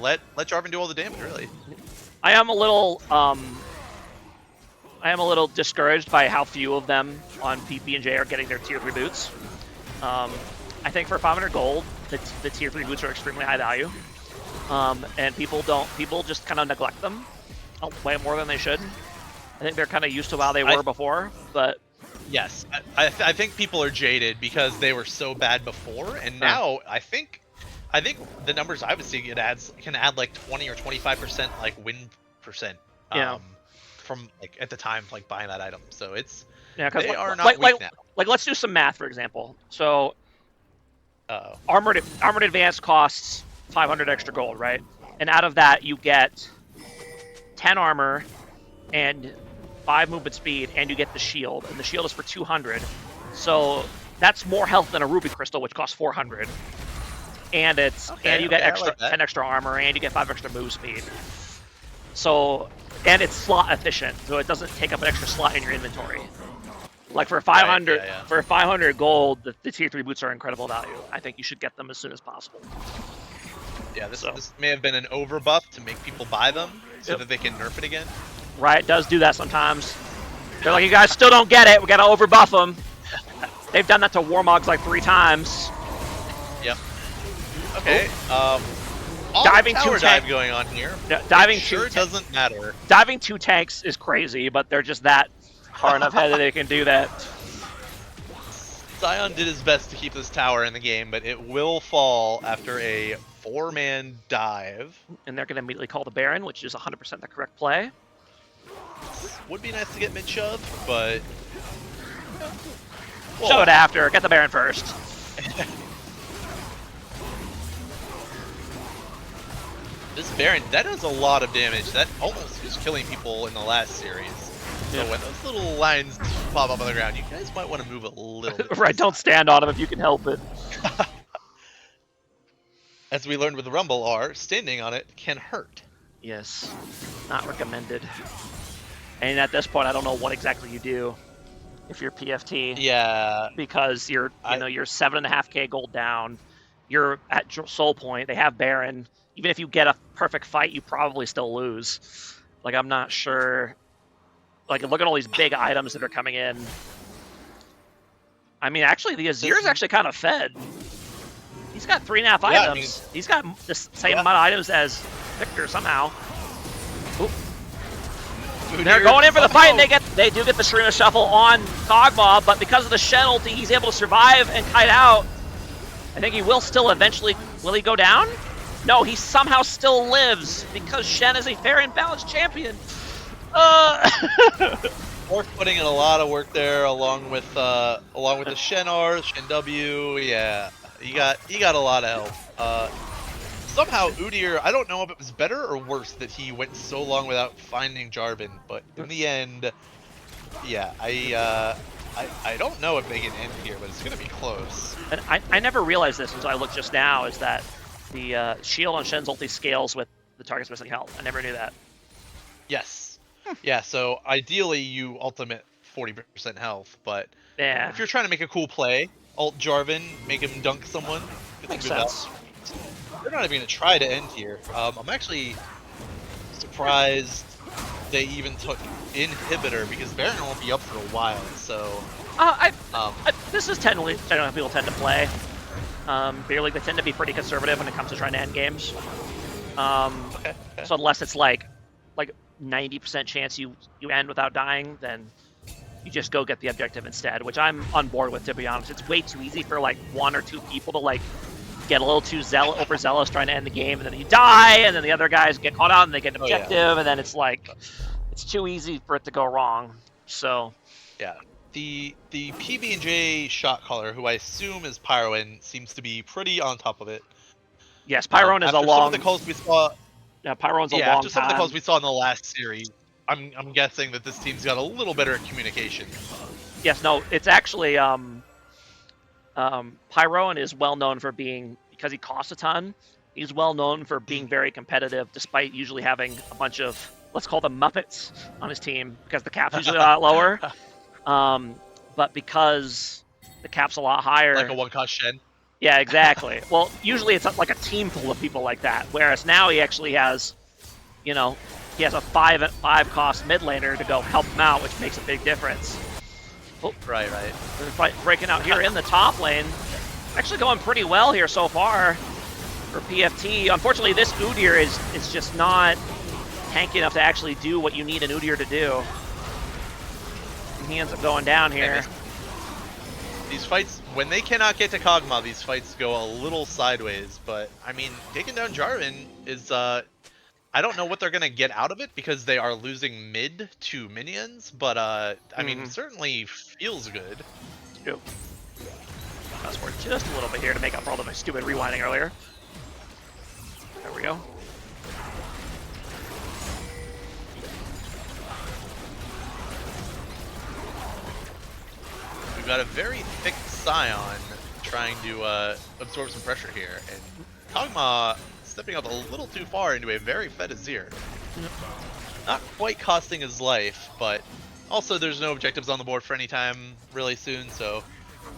let Jarvan do all the damage. Really, I am a little discouraged by how few of them on PB&J are getting their tier 3 boots. I think for 500 gold, the tier 3 boots are extremely high value. and people just kind of neglect them way more than they should. I think they're kind of used to how they were before, but yes, I think people are jaded because they were so bad before, and now I think the numbers I was seeing can add like 20 or 25% like win percent. From like at the time like buying that item, so it's they are not weak now. Like let's do some math, for example. So armored advance costs 500 extra gold, right? And out of that you get 10 armor and 5 movement speed, and you get the shield, and the shield is for 200. So that's more health than a ruby crystal, which costs 400. And and you get 10 extra armor, and you get 5 extra move speed. So, and it's slot efficient, so it doesn't take up an extra slot in your inventory. Like for 500, for 500 gold, the tier 3 boots are incredible value. I think you should get them as soon as possible. Yeah, this may have been an overbuff to make people buy them so that they can nerf it again. Right, does do that sometimes. They're like, you guys still don't get it. We gotta overbuff them. They've done that to Warmogs like 3 times. Yep. Okay. Diving tower dive going on here. Diving sure doesn't matter. Diving 2 tanks is crazy, but they're just that far enough ahead that they can do that. Zion did his best to keep this tower in the game, but it will fall after a 4-man dive. And they're going to immediately call the Baron, which is 100% the correct play. Would be nice to get mid-shove, but... Shove it after. Get the Baron first. This Baron, that does a lot of damage. That almost was killing people in the last series. So when those little lines pop up on the ground, you guys might want to move a little bit. Right, don't stand on them if you can help it. As we learned with the Rumble standing on it can hurt. Yes, not recommended. And at this point, I don't know what exactly you do if you're PFT. Yeah. Because you're 7.5k gold down. You're at soul point. They have Baron. Even if you get a perfect fight, you probably still lose. Like, I'm not sure. Like, look at all these big items that are coming in. I mean, actually, the Azir's actually kind of fed. He's got 3.5 items. I mean, he's got the same amount of items as Victor somehow. Oop. They're going in for the fight, and they do get the Serena Shuffle on Kog'Maw, but because of the Shen ulti, he's able to survive and kite out. I think he will still eventually... Will he go down? No, he somehow still lives because Shen is a fair and balanced champion. Orc putting in a lot of work there, along with the Shen R, Shen W. Yeah, he got a lot of help. Somehow Udyr, I don't know if it was better or worse that he went so long without finding Jarvan, but in the end, yeah, I don't know if they can end here, but it's gonna be close. And I never realized this until I looked just now, is that the shield on Shen's ulti scales with the target's missing health. I never knew that. Yes. Yeah, so ideally you ultimate 40% health, but if you're trying to make a cool play, ult Jarvan, make him dunk someone. Makes sense. They're not even going to try to end here. I'm actually surprised they even took Inhibitor, because Baron won't be up for a while, so... this is generally how people tend to play. Beer League, they tend to be pretty conservative when it comes to trying to end games. Okay. So unless it's like 90% chance you end without dying, then you just go get the objective instead, which I'm on board with, to be honest. It's way too easy for like 1 or 2 people to get a little too overzealous trying to end the game, and then you die, and then the other guys get caught out and they get an objective, and then it's like, it's too easy for it to go wrong. So yeah, the PB&J shot caller, who I assume is Pyroan, seems to be pretty on top of it. Yes, Pyroan is a long... Some of the calls we saw... Yeah, Pyroan's a long after some time. of the calls we saw in the last series, I'm guessing that this team's got a little better at communication. Yes, no, it's actually Pyroan is well known for being, because he costs a ton, he's well known for being very competitive, despite usually having a bunch of, let's call them Muppets on his team, because the cap's usually a lot lower. But because the cap's a lot higher... Like a one-cost Shen? Yeah, exactly. Well, usually it's like a team full of people like that, whereas now he actually has, he has a 5 cost mid laner to go help him out, which makes a big difference. Oh, right. They're breaking out here in the top lane. Actually going pretty well here so far. for PFT. Unfortunately, this Udyr is just not tanky enough to actually do what you need an Udyr to do. And he ends up going down here. These fights, when they cannot get to Kog'Maw, these fights go a little sideways. But, I mean, taking down Jarvan is, I don't know what they're going to get out of it because they are losing mid to minions. But, I mean, certainly feels good. Yep. Fast forward just a little bit here to make up for all of my stupid rewinding earlier. There we go. We've got a very thick Scion trying to absorb some pressure here, and Kog'Maw stepping up a little too far into a very fed Azir. Not quite costing his life, but also there's no objectives on the board for any time really soon, so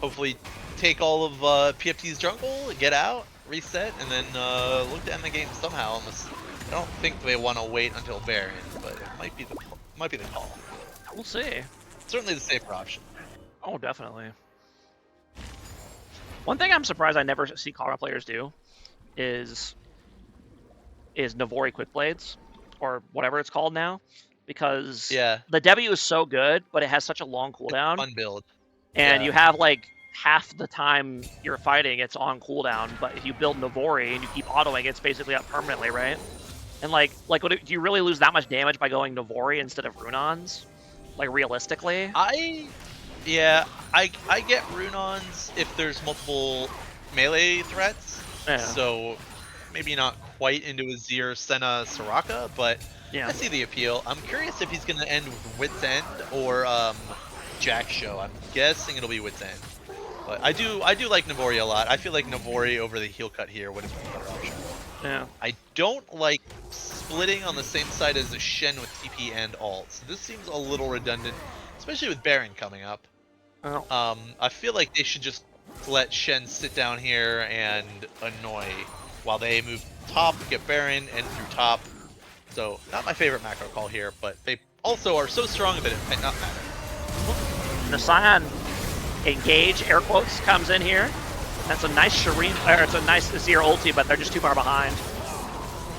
hopefully take all of PFT's jungle, get out, reset, and then look to end the game somehow. Unless, I don't think they want to wait until Baron, but it might be the call. We'll see. Certainly the safer option. Oh, definitely. One thing I'm surprised I never see Kog'Maw players do is Navori Quick Blades, or whatever it's called now, because the W is so good, but it has such a long cooldown. Fun build. And you have like half the time you're fighting, it's on cooldown. But if you build Navori and you keep autoing, it's basically up permanently, right? And like, do you really lose that much damage by going Navori instead of Runons? Like realistically? I get Runons if there's multiple melee threats. Yeah. So maybe not quite into Azir, Senna, Soraka, but yeah. I see the appeal. I'm curious if he's going to end with Wit's End or Jack Show. I'm guessing it'll be Wit's End. But I do like Navori a lot. I feel like Navori over the heel cut here would have been a better option. Yeah. I don't like splitting on the same side as a Shen with TP and ult. So this seems a little redundant, especially with Baron coming up. Oh. I feel like they should just let Shen sit down here and annoy while they move top, get Baron, and through top. So not my favorite macro call here, but they also are so strong that it might not matter. The Scion engage, air quotes, comes in here. That's a nice Shireen, or it's a nice Azir ulti, but they're just too far behind.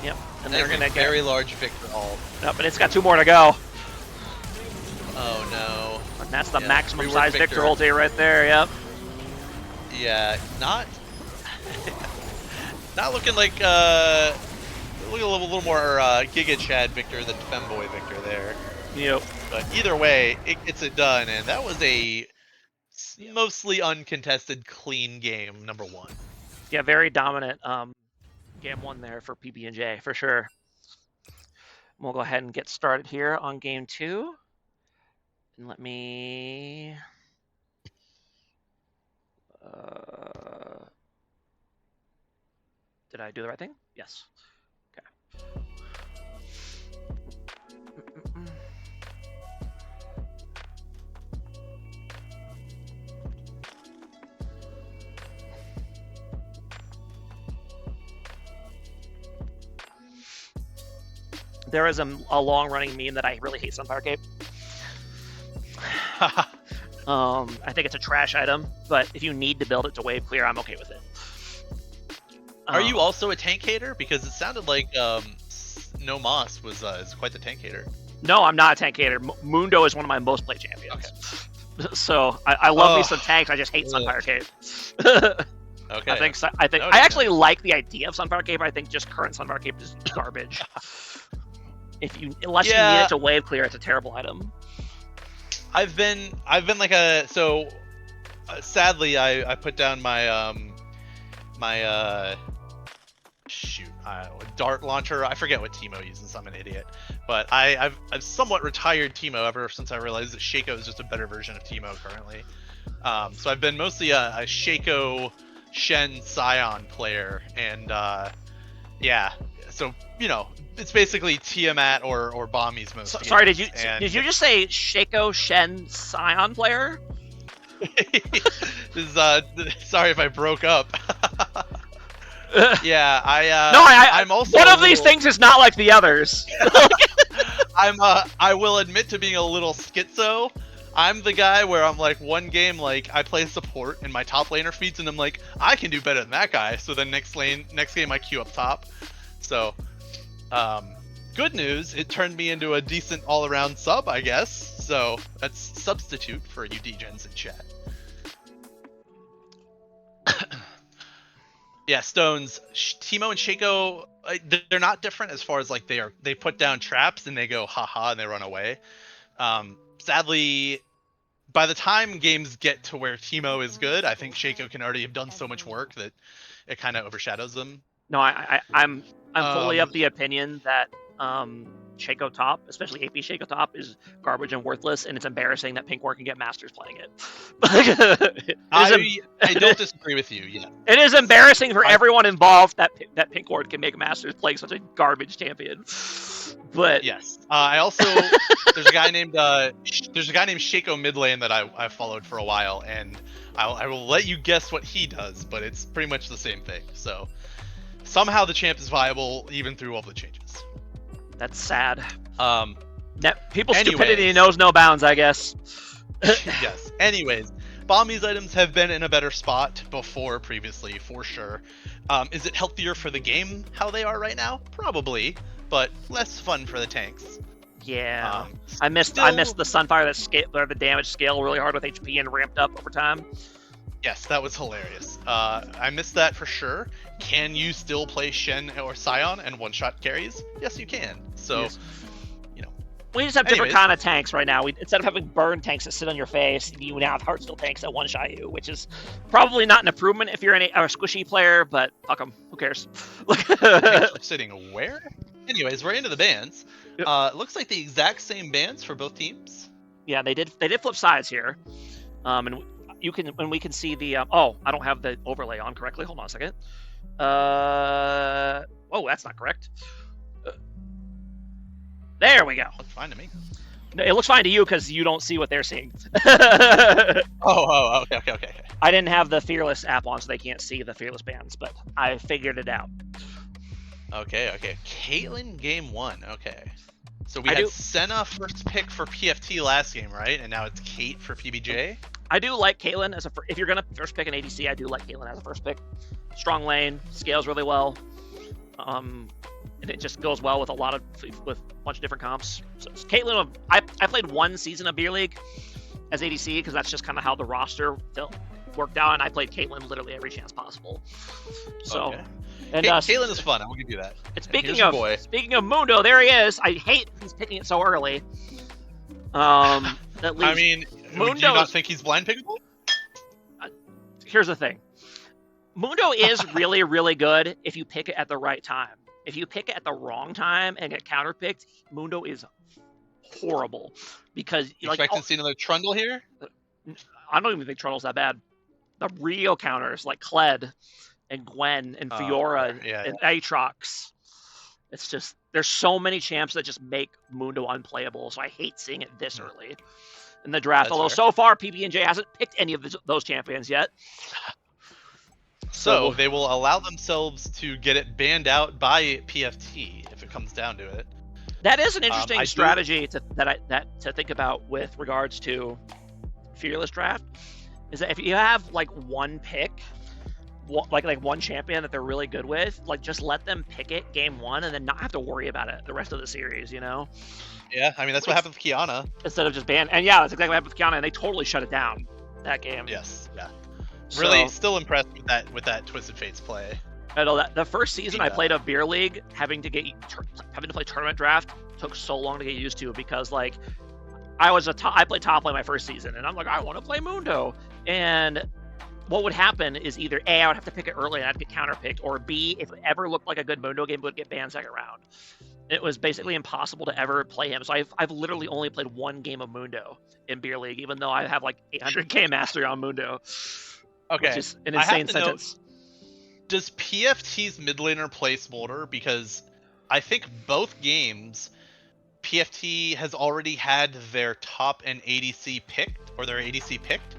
Yep, and they're gonna get very large Victor ult. Yep, but it's got 2 more to go. Oh no. And that's the maximum size Victor ulti right there. Yep. Yeah, not looking like looking a little more Giga Chad Victor than Femboy Victor there. Yep. But either way, it gets it done, and that was a mostly uncontested, clean game, number 1. Yeah, very dominant game 1 there for PB&J, for sure. We'll go ahead and get started here on game 2. And let me... did I do the right thing? Yes. Okay. There is a long-running meme that I really hate Sunfire Cape. I think it's a trash item, but if you need to build it to wave clear, I'm okay with it. Are you also a tank hater? Because it sounded like No Moss was is quite the tank hater. No, I'm not a tank hater. Mundo is one of my most played champions. Okay. So I love me some tanks. I just hate Sunfire Cape. Okay. I actually like the idea of Sunfire Cape. I think just current Sunfire Cape is garbage. Unless you need it to wave clear, it's a terrible item. I've been like sadly I put down my dart launcher. I forget what Teemo uses. I'm an idiot, but I've somewhat retired Teemo ever since I realized that Shaco is just a better version of Teemo currently. So I've been mostly a Shaco Shen Scion player, and yeah, so you know it's basically Tiamat or Bombi's most. Sorry, did you just say Shaco Shen Scion player? Sorry if I broke up. Yeah, I'm also one of these things is not like the others. I will admit to being a little schizo. I'm the guy where I'm like, one game, like, I play support and my top laner feeds, and I'm like, I can do better than that guy. So then next game I queue up top. So, good news, it turned me into a decent all-around sub, I guess. So that's substitute for you degens in chat. Yeah, Stones, Teemo and Shaco, they're not different as far as like they put down traps and they go haha and they run away. Sadly, by the time games get to where Teemo is good, I think Shaco can already have done so much work that it kind of overshadows them. No, I'm fully of the opinion that Shaco top, especially AP Shaco top, is garbage and worthless, and it's embarrassing that Pinkward can get masters playing it. I don't disagree with you. Yeah, it is embarrassing for everyone involved that Pinkward can make masters playing such a garbage champion. But yes, I also there's a guy named Shaco mid lane that I followed for a while, and I will let you guess what he does, but it's pretty much the same thing. So somehow the champ is viable even through all the changes. That's sad. People's anyways, stupidity knows no bounds, I guess. Yes. Anyways, Bombies items have been in a better spot previously, for sure. Is it healthier for the game how they are right now? Probably, but less fun for the tanks. Yeah, I missed the Sunfire where the damage scale really hard with HP and ramped up over time. Yes, that was hilarious. I missed that for sure. Can you still play Shen or Sion and one-shot carries? Yes, you can. So, yes. We just have different kind of tanks right now. Instead of having burn tanks that sit on your face, you now have Heartsteel tanks that one-shot you, which is probably not an improvement if you're a squishy player, but fuck them. Who cares? Sitting where? Anyways, we're into the bans. Yep. Looks like the exact same bans for both teams. Yeah, they did flip sides here. And we can see the oh, I don't have the overlay on correctly. Hold on a second. Oh, that's not correct. There we go. Looks fine to me. No, it looks fine to you because you don't see what they're seeing. Okay. I didn't have the Fearless app on, so they can't see the Fearless bans, but I figured it out. Okay. Caitlyn game 1. Okay. So we had Senna first pick for PFT last game, right? And now it's Kate for PB&J. I do like Caitlyn as if you're gonna first pick an ADC. I do like Caitlyn as a first pick. Strong lane, scales really well, and it just goes well with a bunch of different comps. So Caitlyn, I played one season of Beer League as ADC because that's just kind of how the roster worked out, and I played Caitlyn literally every chance possible. So. Okay. And Caitlyn is fun. I will give you that. And speaking of Mundo, there he is. I hate he's picking it so early. I mean, Mundo, do you not think he's blind pickable? Here's the thing. Mundo is really, really good if you pick it at the right time. If you pick it at the wrong time and get counterpicked, Mundo is horrible. Because you expect to see another Trundle here? I don't even think Trundle's that bad. The Rio counters like Kled and Gwen and Fiora and Aatrox. It's just there's so many champs that just make Mundo unplayable. So I hate seeing it this early in the draft. That's although fair. So far PB&J hasn't picked any of those champions yet. So they will allow themselves to get it banned out by PFT if it comes down to it. That is an interesting strategy to think about with regards to Fearless draft. Is that if you have like one pick, like one champion that they're really good with, like just let them pick it game one and then not have to worry about it the rest of the series, Yeah, I mean that's what happened with Kiana. Instead of just ban, and yeah, that's exactly what happened with Kiana, and they totally shut it down that game. Yes, yeah. Really, still impressed with that Twisted Fates play. I know that the first season I played of Beer League, having to play tournament draft took so long to get used to because like I played top lane my first season, and I'm like I want to play Mundo, and what would happen is either A, I would have to pick it early and I'd get counterpicked, or B, if it ever looked like a good Mundo game, it would get banned second round. It was basically impossible to ever play him. So I've literally only played one game of Mundo in Beer League, even though I have like 800k mastery on Mundo. Okay. Which is an insane sentence. Does PFT's mid laner play Smolder? Because I think both games, PFT has already had their top and ADC picked, or their ADC picked,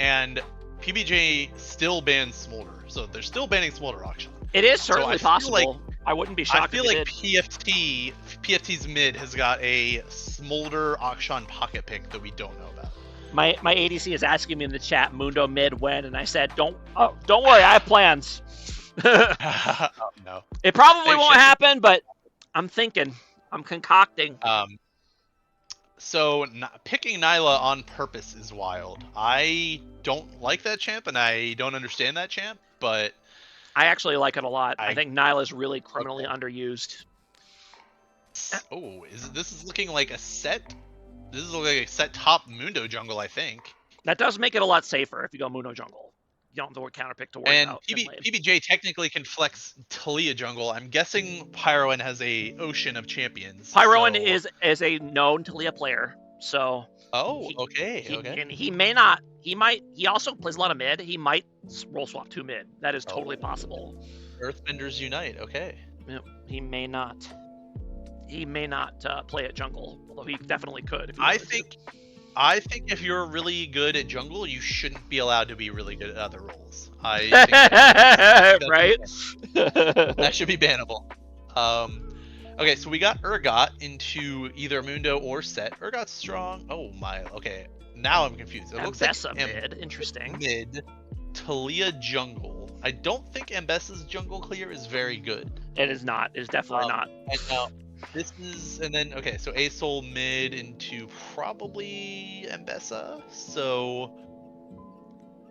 and PB&J still bans Smolder, so they're still banning Smolder auction. It is certainly possible. I wouldn't be shocked. I feel like PFT's mid has got a Smolder auction pocket pick that we don't know about. My ADC is asking me in the chat, Mundo mid when, and I said, don't worry, I have plans. Oh, no. It probably Hey, won't shit. happen, but I'm thinking, I'm concocting. So picking Nyla on purpose is wild. I don't like that champ, and I don't understand that champ, but I actually like it a lot. I think Nyla's really criminally Okay. underused. Oh, this is looking like a set? This is looking like a set top Mundo jungle, I think. That does make it a lot safer if you go Mundo jungle. You don't have to counterpick to worry And about in lane. PB&J technically can flex Talia jungle. I'm guessing Pyroan has a ocean of champions. Pyroan so... is a known Talia player, so. Oh, okay, okay. And he may not. He might. He also plays a lot of mid. He might role swap to mid. That is totally possible. Earthbenders unite. Okay. He may not. He may not play at jungle, although he definitely could. If he I think if you're really good at jungle, you shouldn't be allowed to be really good at other roles. I think right? That should be bannable. Okay, so we got Urgot into either Mundo or Set. Urgot's strong. Oh my. Okay, now I'm confused. It looks like mid. Interesting. Mid. Talia jungle. I don't think Ambessa's jungle clear is very good. It is not. It is definitely not. And now this is, and then okay, so Asol mid into probably Ambessa. So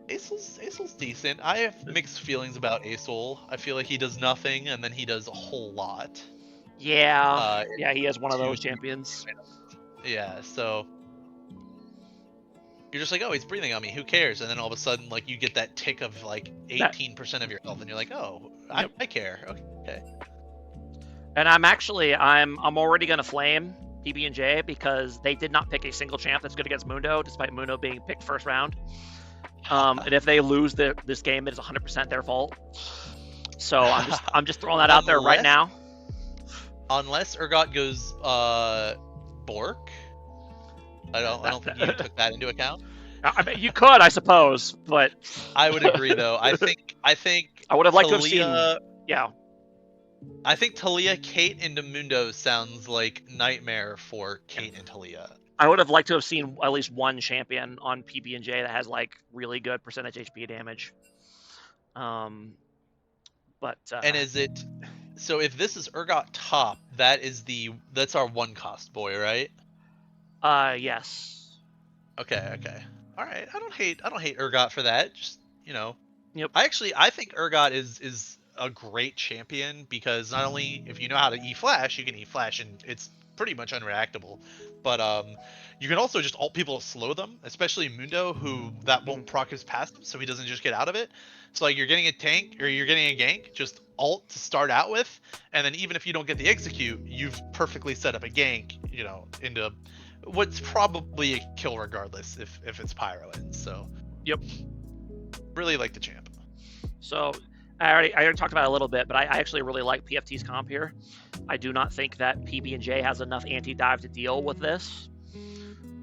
Asol's decent. I have mixed feelings about Asol. I feel like he does nothing and then he does a whole lot. Yeah. Yeah, he is one of those champions. Yeah, so you're just like, oh, he's breathing on me. Who cares? And then all of a sudden, like, you get that tick of like 18% of your health, and you're like, oh, I care. Okay. And I'm already gonna flame PB&J because they did not pick a single champ that's good against Mundo, despite Mundo being picked first round. And if they lose this game, it is 100% their fault. So I'm just throwing that out there right now. Unless Urgot goes Bork. I don't think you took that into account. I mean, you could, I suppose, but I would agree though. I think I would have liked to have seen. Yeah. I think Talia, Kate into Mundo sounds like nightmare for Kate and Talia. I would have liked to have seen at least one champion on PB&J that has like really good percentage HP damage. But and is it so? If this is Urgot top, that's our one cost boy, right? Yes. Okay. All right. I don't hate Urgot for that. Just, you know. Yep. I think Urgot is a great champion because not only if you know how to E-flash, you can E-flash and it's pretty much unreactable. But you can also just ult people to slow them, especially Mundo, who that won't proc his passive, so he doesn't just get out of it. So like you're getting a tank or you're getting a gank, just ult to start out with, and then even if you don't get the execute, you've perfectly set up a gank, you know, into what's probably a kill regardless if it's Pyroan. So yep, really like the champ. So I already talked about it a little bit, but I actually really like PFT's comp here. I do not think that PB&J has enough anti-dive to deal with this.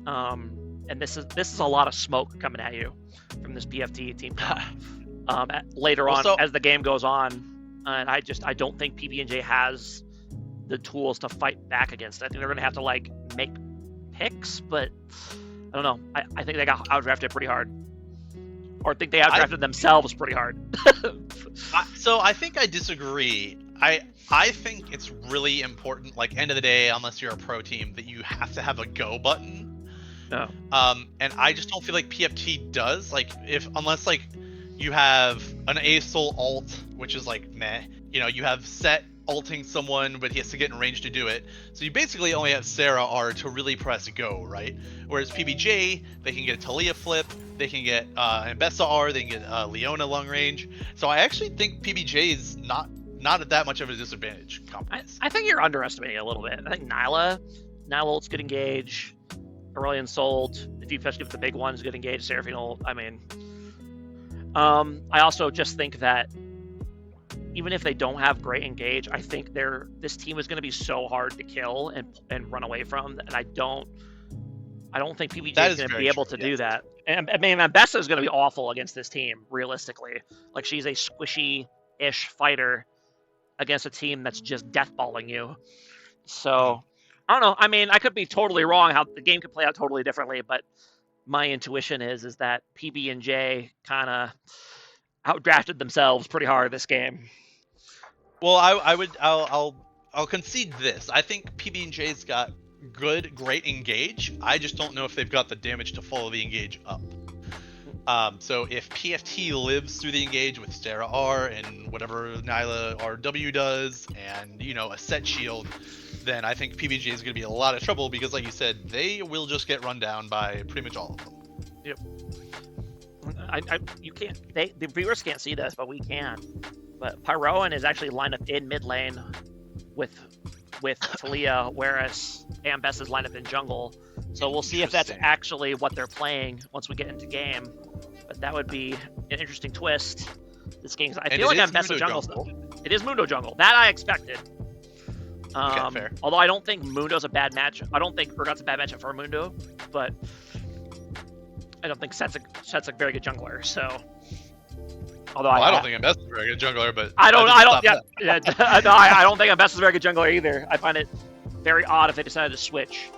And this is a lot of smoke coming at you from this PFT team comp. Later on, as the game goes on, and I don't think PB&J has the tools to fight back against it. I think they're going to have to like make picks, but I don't know. I think they got outdrafted pretty hard. Or I think they outdrafted themselves pretty hard. So I think I disagree. I think it's really important, like end of the day, unless you're a pro team, that you have to have a go button. No. And I just don't feel like PFT does. Like unless like you have an Asol ult, which is like meh. You know, you have Set ulting someone, but he has to get in range to do it. So you basically only have Sarah R to really press go, right? Whereas PB&J, they can get a Talia flip, they can get Ambessa R, they can get Leona long range. So I actually think PB&J is not at that much of a disadvantage. I think you're underestimating it a little bit. I think Nyla ult's good engage. Aurelion sold. If you especially if the big one's good engage, Seraphine ult. I mean, I also just think that even if they don't have great engage, I think this team is going to be so hard to kill and run away from, and I don't think PB&J is going to be able to do that. And I mean, Ambessa is going to be awful against this team, realistically. Like, she's a squishy-ish fighter against a team that's just deathballing you. So, I don't know. I mean, I could be totally wrong how the game could play out totally differently, but my intuition is that PB&J kind of outdrafted themselves pretty hard this game. Well, I'll concede this. I think PB&J's got great engage. I just don't know if they've got the damage to follow the engage up. So if PFT lives through the engage with Sarah R and whatever Nyla RW does, and a set shield, then I think PB&J is going to be in a lot of trouble because, like you said, they will just get run down by pretty much all of them. Yep. You can't. The viewers can't see this, but we can. But Pyroan is actually lined up in mid lane with Talia, whereas Ambess is lined up in jungle. So we'll see if that's actually what they're playing once we get into game. But that would be an interesting twist. This game, I feel like Ambess jungle. It is Mundo jungle. That I expected. Okay, fair. Although I don't think Mundo's a bad match. I don't think Urgot's a bad matchup for Mundo, but I don't think Set's a very good jungler. So, although I don't think Ambess is a very good jungler, but I don't think Ambess is a very good jungler either. I find it very odd if they decided to switch.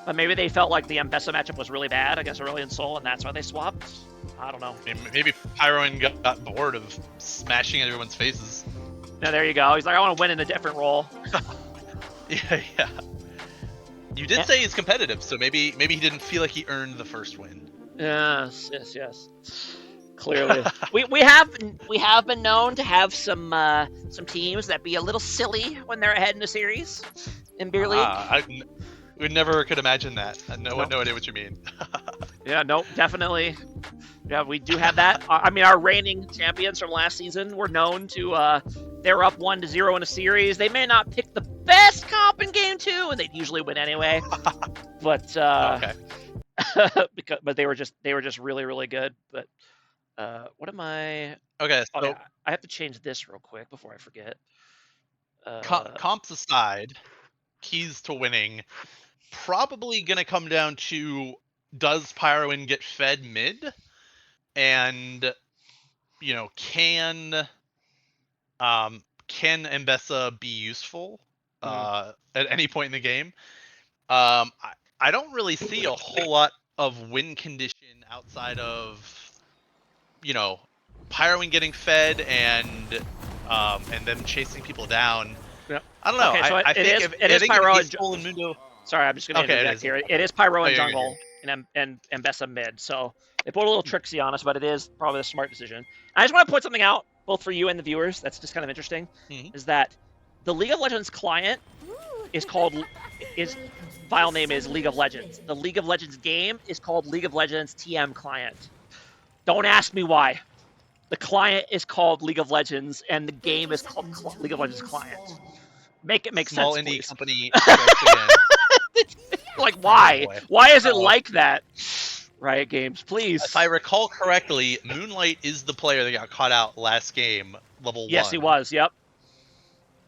But maybe they felt like the Ambessa matchup was really bad against Aurelion Sol, and that's why they swapped. I don't know. Maybe Pyroan got bored of smashing everyone's faces. Now there you go. He's like, I want to win in a different role. Yeah. You did say he's competitive, so maybe he didn't feel like he earned the first win. Yes. Clearly, we have been known to have some teams that be a little silly when they're ahead in a series in beer league. We never could imagine that. No idea what you mean. Yeah, no, definitely. Yeah, we do have that. I mean, our reigning champions from last season were known to. They were up 1-0 in a series. They may not pick the best comp in game 2, and they'd usually win anyway. But okay. but they were just really, really good. But what am I? Okay, so I have to change this real quick before I forget. Comps aside, keys to winning probably gonna come down to, does Pyroan get fed mid, and can Ambessa be useful at any point in the game? I don't really see a whole lot of win condition outside of Pyroan getting fed and them chasing people down. Yep. I don't know. Okay, so I think it is Pyro and Mundo. Sorry, I'm just going to interject here. It is Pyro and jungle and Ambessa mid. So they put a little tricksy on us, but it is probably a smart decision. I just want to point something out, both for you and the viewers. That's just kind of interesting. Is that the League of Legends client file name is League of Legends. The League of Legends game is called League of Legends TM client. Don't ask me why. The client is called League of Legends, and the game is called League of Legends client. Make it make Small sense, indie please. company. Again. Like, why? Oh, why is it like that? Riot Games, please. If I recall correctly, Moonlight is the player that got caught out last game, level 1. Yes, he was. Yep.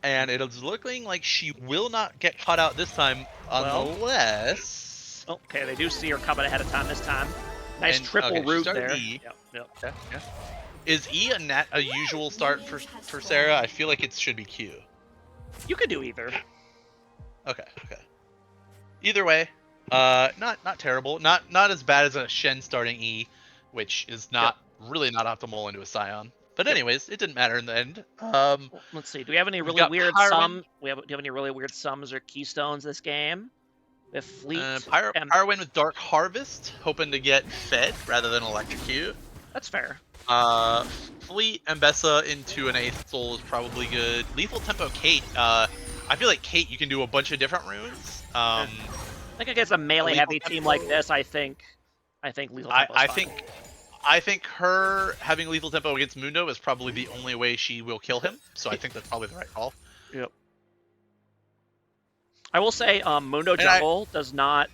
And it is looking like she will not get caught out this time unless. Okay, they do see her coming ahead of time this time. Nice triple root there. E. Yep. Yeah. Is E a usual start for Sarah? I feel like it should be Q. You could do either. Okay. Either way, not terrible. Not as bad as a Shen starting E, which is really not optimal into a Scion. But anyways, it didn't matter in the end. Let's see. Do we have any really weird sums? Do you have any really weird sums or keystones this game? With Fleet. Pyroan with Dark Harvest, hoping to get fed rather than electrocute. That's fair. Fleet Ambessa into an 8th soul is probably good. Lethal Tempo Kate. I feel like Kate, you can do a bunch of different runes. I think against a melee heavy team like this, I think Lethal Tempo is fine. I think her having Lethal Tempo against Mundo is probably the only way she will kill him. So I think that's probably the right call. Yep. I will say Mundo jungle does not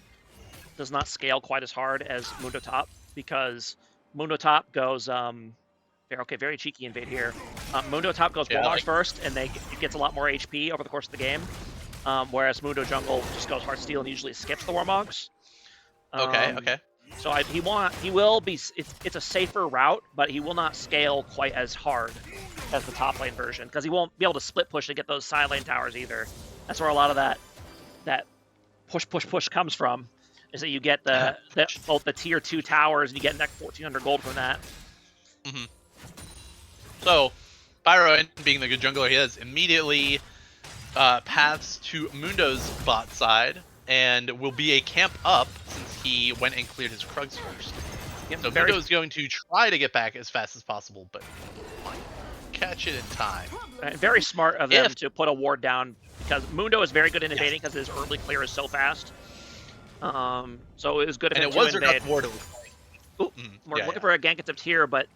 scale quite as hard as Mundo top, because Mundo top goes very cheeky invade here. Mundo top goes Warlock first, and it gets a lot more HP over the course of the game. Whereas Mundo jungle just goes hard steel and usually skips the Warmogs. Okay. So he will be. It's a safer route, but he will not scale quite as hard as the top lane version, because he won't be able to split push to get those side lane towers either. That's where a lot of that push comes from. is that you get both the tier 2 towers and you get an extra 1,400 gold from that. Mm-hmm. So, Pyro, being the good jungler he is, immediately paths to Mundo's bot side and will be a camp up since he went and cleared his Krugs first. Yep, So Mundo's going to try to get back as fast as possible, but might catch it in time. Very smart of them to put a ward down, because Mundo is very good in invading because his early clear is so fast. So it was good of him to invade. Ward, Ooh, we're looking for a gank attempt here, but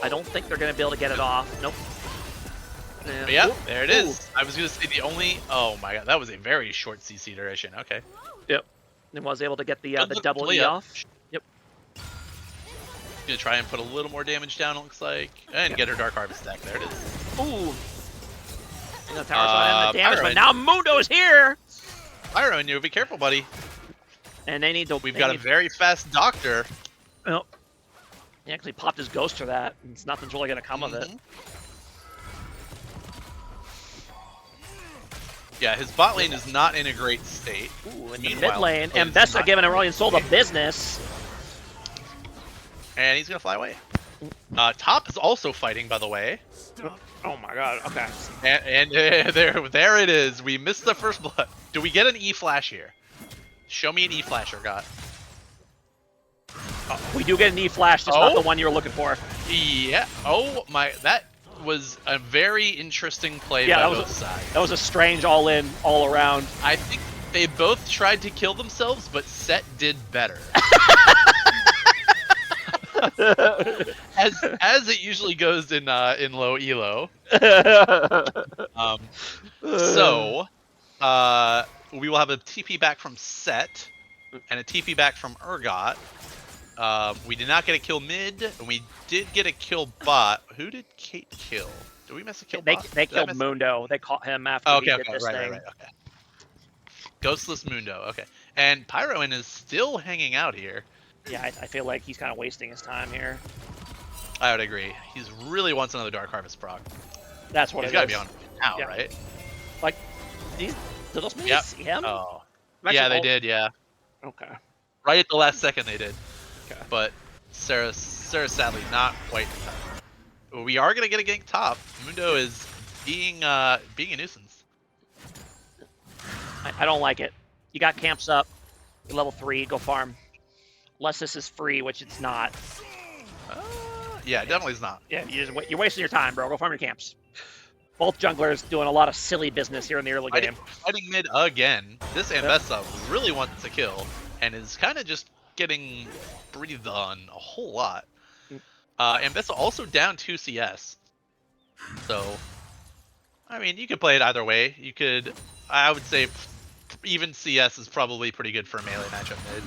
I don't think they're going to be able to get it off. Nope. Yeah, there it is. I was going to say the only... Oh my god, that was a very short CC duration. Okay. Yep. And was able to get the double E off. Yep. Gonna try and put a little more damage down, it looks like. And get her Dark Harvest stack. There it is. Ooh. The tower's not in the damage, but now Mundo's here! Pyro, you be careful, buddy. And they need to... We've got a very fast doctor. Oh. He actually popped his ghost for that, and nothing's really going to come of it. Yeah, his bot lane is not in a great state. Ooh, in the mid lane, and Vesta giving Aurelion Soul the business. And he's going to fly away. Top is also fighting, by the way. Oh my god, okay. And there it is. We missed the first blood. Do we get an E-flash here? Show me an E-flash, Urgot. We do get an E-flash, just not the one you were looking for. Yeah. Oh my, that was a very interesting play by both sides. That was a strange all-in, all-around. I think they both tried to kill themselves, but Set did better. as it usually goes in low elo. So we will have a TP back from Set and a TP back from Urgot. We did not get a kill mid, and we did get a kill bot. Who did Kate kill? Did we miss a kill bot? They killed Mundo. They caught him after he did this thing. Right, okay. Ghostless Mundo, okay. And Pyroin is still hanging out here. Yeah, I feel like he's kind of wasting his time here. I would agree. He really wants another Dark Harvest proc. That's what he's got to be on now, right? Like, did those minions see him? Oh. Yeah, they did, yeah. Okay. Right at the last second they did. Okay. But Sarah sadly not quite in time. We are gonna get a gank top. Mundo is being a nuisance. I don't like it. You got camps up. You're level 3, go farm. Unless this is free, which it's not. Yeah, it definitely is not. Yeah, you're wasting your time, bro. Go farm your camps. Both junglers doing a lot of silly business here in the early game. Fighting mid again. This Ambessa really wants to kill and is kind of just getting breathed on a whole lot. Ambessa also down 2 CS. So, I mean, you could play it either way. You could, I would say, even CS is probably pretty good for a melee matchup mid.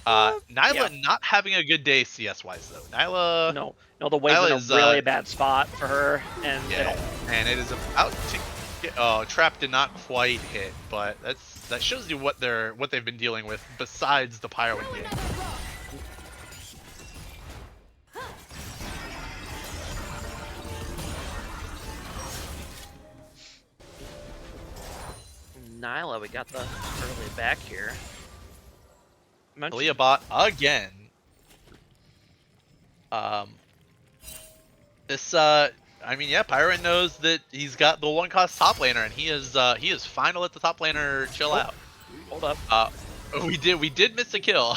Nyla not having a good day CS-wise, though. Nyla... No, the wave's in a really bad spot for her. And, and it is about to get... Oh, Trap did not quite hit, but that shows you what they've been dealing with besides the Pyroin game. Nyla, we got the early back here. Leah bot again. I mean, yeah, Pyroin knows that he's got the 1-cost top laner, and he is final at the top laner. Chill out. Hold up. We did miss a kill.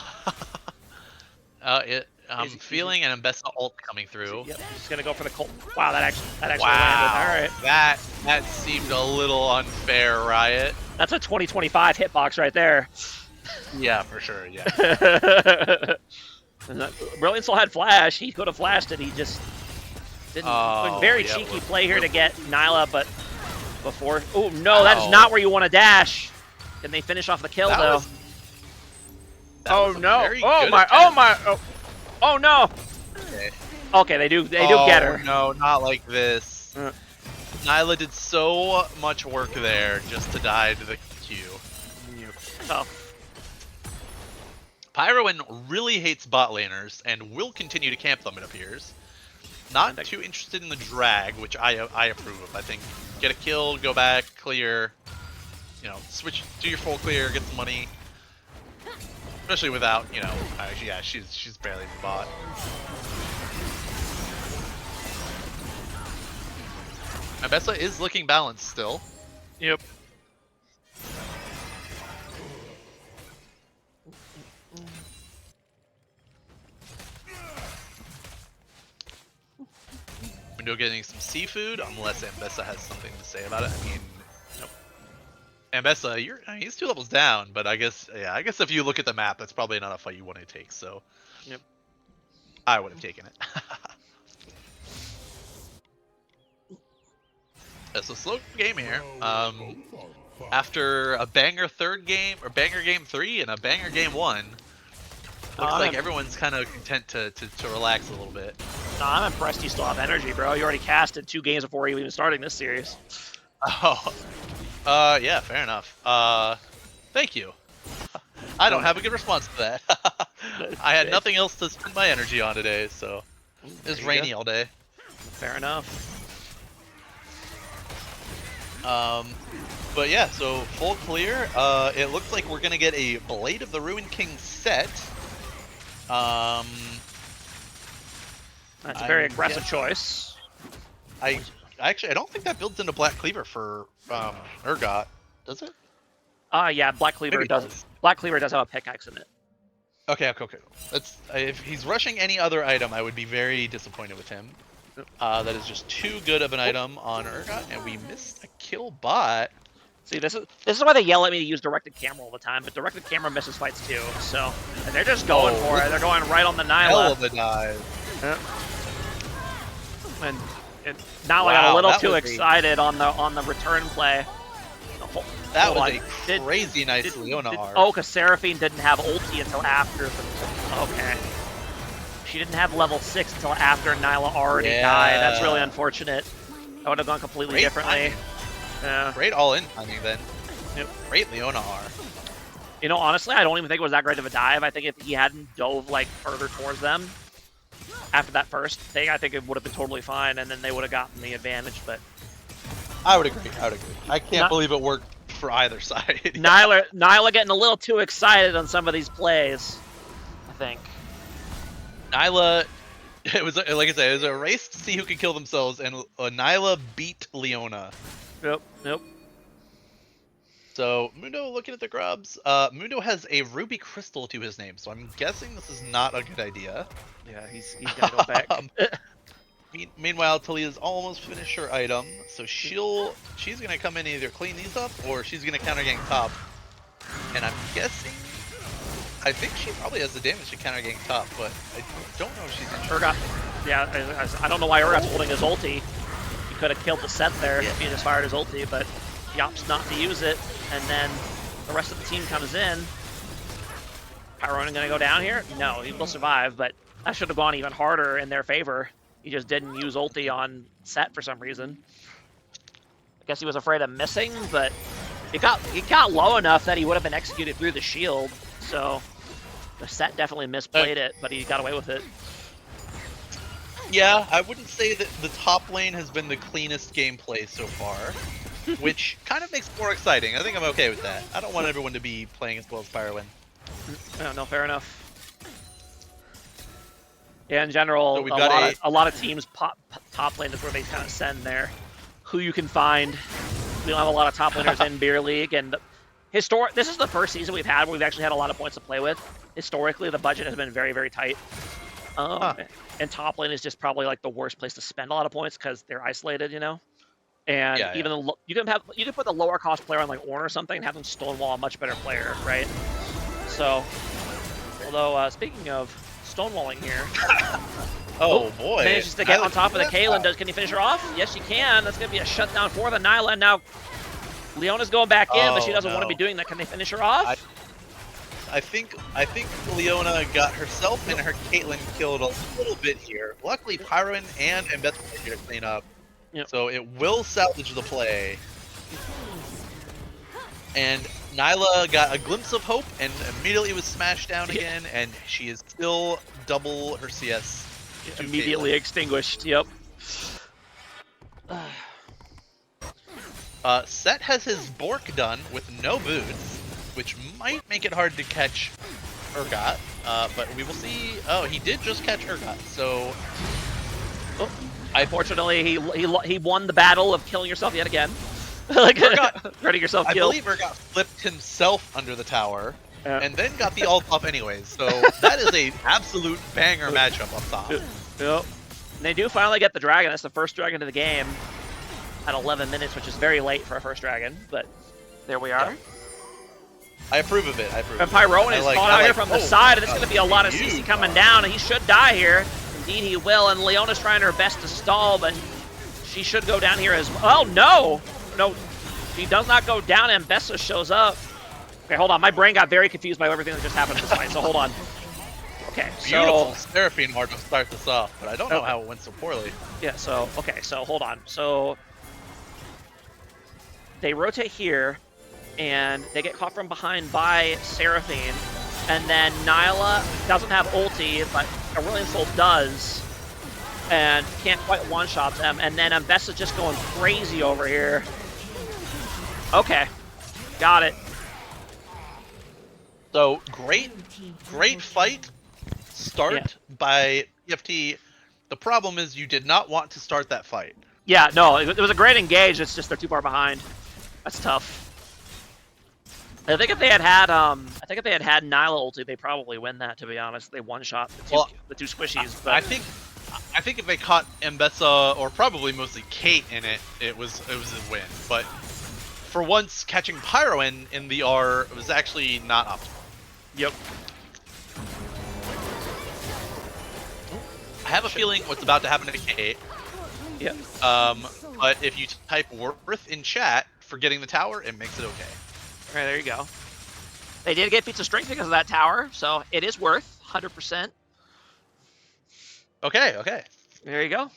I'm feeling an Ambessa ult coming through. Yep, he's gonna go for the Colt. Wow, that actually landed. All right. That seemed a little unfair, Riot. That's a 2025 hitbox right there. Yeah, for sure. Yeah. Brilliant Soul had flash. He could have flashed it. He just didn't. Very cheeky play here to get Nyla, but before. Oh no, that's not where you want to dash. Can they finish off the kill though? Oh no! Oh my! Oh no! Okay, they do get her. No, not like this. Nyla did so much work there just to die to the Q. Tough. Pyroin really hates bot laners and will continue to camp them, it appears. Not too interested in the drag, which I approve of. I think get a kill, go back, clear, switch, do your full clear, get some money. Especially without, you know, yeah, she's barely even bought. Abessa is looking balanced still. Yep. Window getting some seafood, unless Ambessa has something to say about it. I mean, Nope. Ambessa, I mean, he's 2 levels down, but I guess if you look at the map, that's probably not a fight you want to take. So, Yep. I would have taken it. It's a slow game here. After a banger 3rd game, or banger game 3 and a banger game 1, looks like everyone's kind of content to relax a little bit. No, I'm impressed you still have energy, bro. You already casted 2 games before you even starting this series. Oh, yeah, fair enough. Thank you. I don't have a good response to that. I had nothing else to spend my energy on today, so it's rainy all day. Fair enough. But yeah, so full clear. It looks like we're gonna get a Blade of the Ruined King set. That's a very aggressive choice. I don't think that builds into Black Cleaver for Urgot, does it? Yeah, Black Cleaver does. Black Cleaver does have a pickaxe in it. Okay. That's if he's rushing any other item, I would be very disappointed with him. That is just too good of an item on Urgot, and we missed a kill bot. See, this is why they yell at me to use directed camera all the time, but directed camera misses fights too. So and they're just going for it. They're going right on the Nyla. Hell of a dive. Yep. And Nyla got a little too excited on the return play. That was a crazy nice Leona R. Oh, because Seraphine didn't have ulti until after. Okay. She didn't have level 6 until after Nyla already died. That's really unfortunate. That would have gone completely differently. Yeah. Great all-in timing then. Yep. Great Leona R. You know, honestly, I don't even think it was that great of a dive. I think if he hadn't dove like further towards them after that first thing, I think it would have been totally fine, and then they would have gotten the advantage. But I would agree. I can't believe it worked for either side. Nyla getting a little too excited on some of these plays, I think. Nyla, it was like I said, it was a race to see who could kill themselves, and Nyla beat Leona. Yep. So Mundo looking at the grubs. Mundo has a ruby crystal to his name, so I'm guessing this is not a good idea. Yeah, he's gonna go back. Meanwhile, Talia's almost finished her item, so she's gonna come in and either clean these up or she's gonna counter gank top. And I'm guessing, I think she probably has the damage to counter gank top, but I don't know if she's in. Urgot, yeah, I don't know why Urgot's holding his ulti. He could have killed the set there if he just fired his ulti, but he opts not to use it. And then the rest of the team comes in. Pyronin gonna go down here? No, he will survive, but that should have gone even harder in their favor. He just didn't use ulti on set for some reason. I guess he was afraid of missing, but it got low enough that he would have been executed through the shield. So the set definitely misplayed it, but he got away with it. Yeah, I wouldn't say that the top lane has been the cleanest gameplay so far, which kind of makes it more exciting. I think I'm okay with that. I don't want everyone to be playing as well as Pyronin. No, fair enough. Yeah, in general, so a lot of teams top lane is where they kind of send who you can find. We don't have a lot of top laners in Beer League, and this is the first season we've had where we've actually had a lot of points to play with. Historically, the budget has been very, very tight. And top lane is just probably like the worst place to spend a lot of points because they're isolated, you know. And even you can put the lower cost player on like Ornn or something and have them stonewall a much better player, right? So, although speaking of stonewalling here, boy, manages to get on top of the Kaylin. Can he finish her off? Yes, she can. That's gonna be a shutdown for the Nyla. And now Leona's going back in, but she doesn't want to be doing that. Can they finish her off? I think Leona got herself and her Caitlyn killed a little bit here. Luckily, Pyronin and Ambessa are here to clean up, so it will salvage the play. And Nyla got a glimpse of hope and immediately was smashed down again, and she is still double her CS. Immediately extinguished. Yep. Set has his Bork done with no boots, which might make it hard to catch Urgot, but we will see. Oh, he did just catch Urgot, so unfortunately, he won the battle of killing yourself yet again. Like getting yourself I killed. believe Urgot flipped himself under the tower. Yeah. And then got the ult off anyways, so that is a absolute banger matchup up top. Yep. And they do finally get the dragon. That's the first dragon of the game at 11 minutes, which is very late for a first dragon, but there we are. Yeah. I approve of it. I approve. And Pyroan is caught out here from the side, and it's going to be a lot of huge. CC coming down, and he should die here. Indeed he will, and Leona's trying her best to stall, but she should go down here as well. Oh, no! No, she does not go down, and Bessa shows up. Okay, hold on. My brain got very confused by everything that just happened in this fight, so hold on. Okay, Beautiful so... Seraphine Mark to start this off, but I don't know how it went so poorly. Yeah, so, okay, so hold on. So, they rotate here, and they get caught from behind by Seraphine, and then Nyla doesn't have ulti, but Aurelion Soul does, and can't quite one-shot them, and then Ambessa's just going crazy over here. Okay, got it. So, great fight start by PFT. The problem is you did not want to start that fight. Yeah, no, it was a great engage, it's just they're too far behind. That's tough. I think if they had had Nyla ulti, they probably win that. To be honest, they one shot the two squishies. But I think if they caught Mbessa or probably mostly Kate in it, it was a win. But for once, catching Pyroan in the R was actually not optimal. Yep. I have a feeling what's about to happen to Kate. Yep. But if you type worth in chat for getting the tower, it makes it okay. All right, there you go. They did get feats of strength because of that tower, so it is worth 100%. Okay. There you go.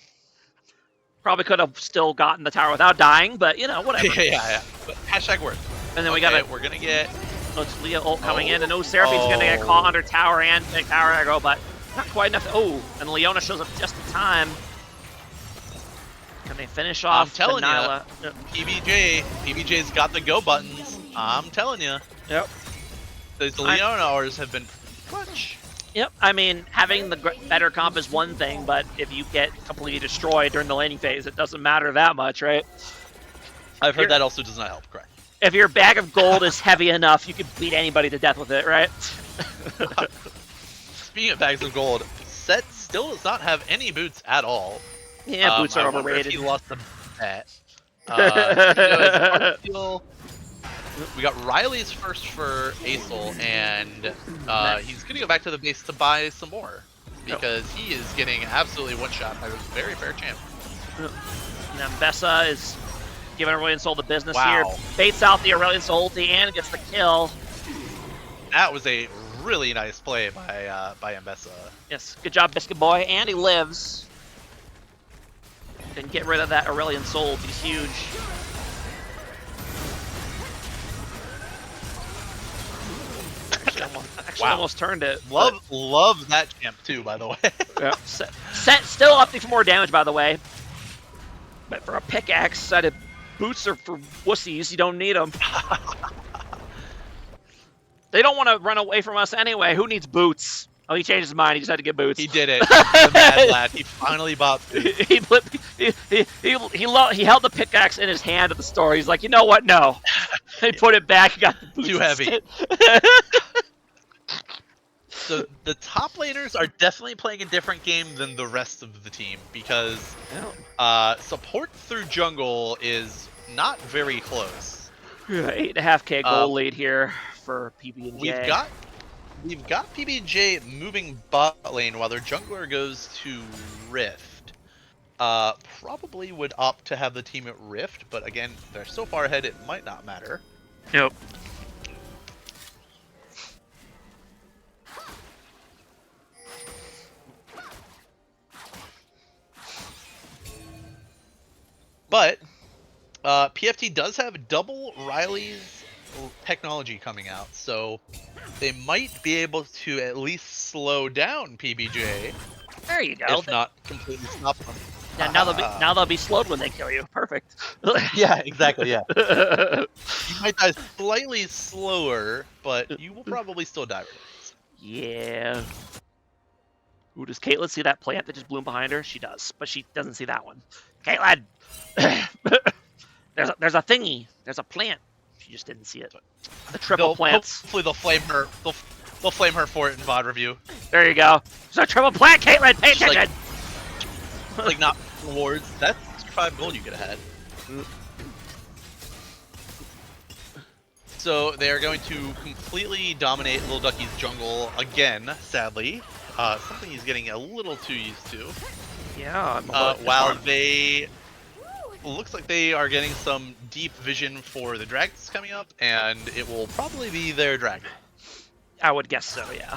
Probably could have still gotten the tower without dying, but you know, whatever. yeah. But hashtag worth. And then we're gonna get. Oh, it's Leah ult coming in, and Seraphine's gonna get caught under tower and take tower aggro, but not quite enough. Oh, and Leona shows up just in time. Can they finish off? I'm telling Nyla? you, PBJ's got the go buttons. I'm telling you. Yep. Those Leona hours have been clutch. Yep. I mean, having the better comp is one thing, but if you get completely destroyed during the laning phase, it doesn't matter that much, right? I've heard that also does not help. Correct. If your bag of gold is heavy enough, you can beat anybody to death with it, right? Speaking of bags of gold, Set still does not have any boots at all. Yeah, boots are overrated. He lost the bet. We got Riley's first for Acel, and he's going to go back to the base to buy some more. Because he is getting absolutely one-shot by a very fair champ. And then Bessa is giving Aurelion Soul the business here. Wow. Baits out the Aurelion Soul ulti and gets the kill. That was a really nice play by Mbessa. Yes, good job, Biscuit Boy. And he lives. And get rid of that Aurelion Soul. He's huge. Actually almost turned it. Love that champ too, by the way. Yeah. Set still opting for more damage, by the way. But for a pickaxe, set boots are for wussies. You don't need them. They don't want to run away from us anyway. Who needs boots? Oh, he changed his mind. He just had to get boots. He did it. The mad lad. He finally bought boots. he held the pickaxe in his hand at the store. He's like, you know what? No. He put it back. He got the boots. Too heavy. So the top laners are definitely playing a different game than the rest of the team because support through jungle is not very close. 8.5k gold lead here for PB&J. We've got PB&J moving bot lane while their jungler goes to Rift. Probably would opt to have the team at Rift, but again, they're so far ahead it might not matter. Yep. But PFT does have double Riley's technology coming out, so they might be able to at least slow down PBJ. There you go. If not completely stop them. Yeah, now they'll be slowed when they kill you. Perfect. Yeah, exactly. Yeah. You might die slightly slower, but you will probably still die. Yeah. Ooh, does Caitlyn see that plant that just bloomed behind her? She does, but she doesn't see that one. Caitlyn! there's a thingy. There's a plant. She just didn't see it. The triple plants. Hopefully they'll flame her. They'll flame her for it in VOD review. There you go. There's a triple plant, Caitlyn. Pay attention. Like not awards. That's 65 gold you could have had. So they are going to completely dominate Lil Ducky's jungle again, sadly. Something he's getting a little too used to. Yeah. While they looks like they are getting some deep vision for the dragons coming up, and it will probably be their dragon. I would guess so, yeah.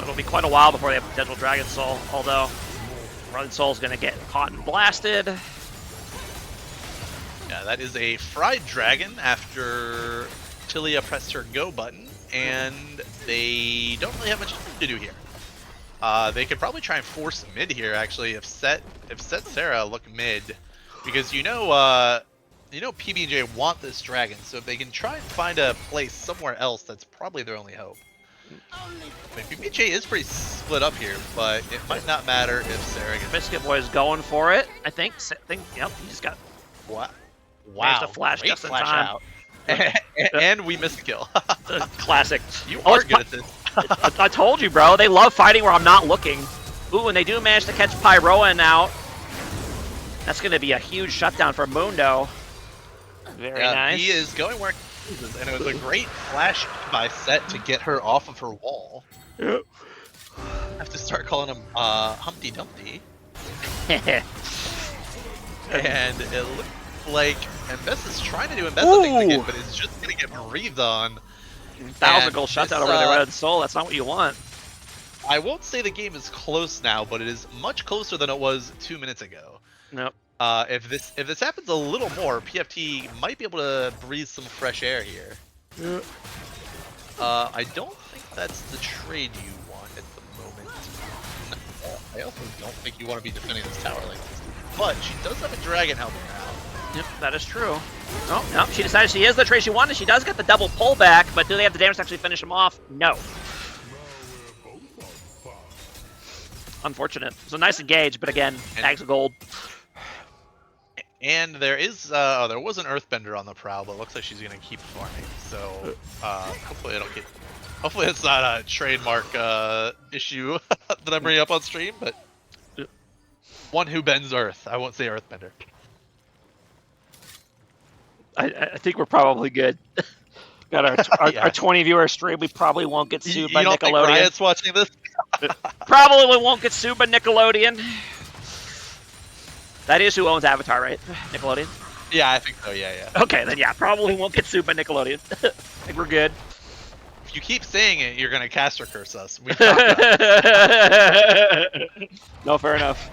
It'll be quite a while before they have potential Dragon Soul, although Dragon Soul's gonna get caught and blasted. Yeah, that is a fried dragon after Tilia pressed her go button, and they don't really have much to do here. They could probably try and force mid here, actually, if Set Sarah look mid, because you know PB&J want this dragon, so if they can try and find a place somewhere else, that's probably their only hope. I mean, PB&J is pretty split up here, but it might not matter if Sarah gets... Biscuit Boy's going for it, I think. Yep, he's got... What? Wow, Wow, flash great just in flash time. out. And we missed a kill. Classic. You are good at this. I told you, bro. They love fighting where I'm not looking. Ooh, and they do manage to catch Pyroan out. That's going to be a huge shutdown for Mundo. Very nice. He is going where he chooses, and it was a great flash by Set to get her off of her wall. Yep. I have to start calling him Humpty Dumpty. And it looks like Mbess is trying to do Mbessa things again, but it's just going to get breathed on. 1,000 gold shutdown over the Red Soul. That's not what you want. I won't say the game is close now, but it is much closer than it was 2 minutes ago. Nope. If this happens a little more, PFT might be able to breathe some fresh air here. Yep. I don't think that's the trade you want at the moment. No, I also don't think you want to be defending this tower like this. But she does have a dragon helping her out. Yep, that is true. Oh, no, she decided she is the trade she wanted. She does get the double pullback, but do they have the damage to actually finish him off? No. Unfortunate. So nice engage, but again, tags of gold. And there is, there was an Earthbender on the prowl, but it looks like she's gonna keep farming. So, hopefully hopefully it's not a trademark issue that I'm bringing up on stream, but one who bends Earth. I won't say Earthbender. I think we're probably good. Got our 20 viewer stream. We probably won't get sued by Nickelodeon. Nickelodeon. Think Riot's watching this? Probably won't get sued by Nickelodeon. That is who owns Avatar, right? Nickelodeon? Yeah, I think so. Yeah. Okay, then yeah, probably won't get sued by Nickelodeon. I think we're good. If you keep saying it, you're gonna caster curse us. We've talked about it. No, fair enough.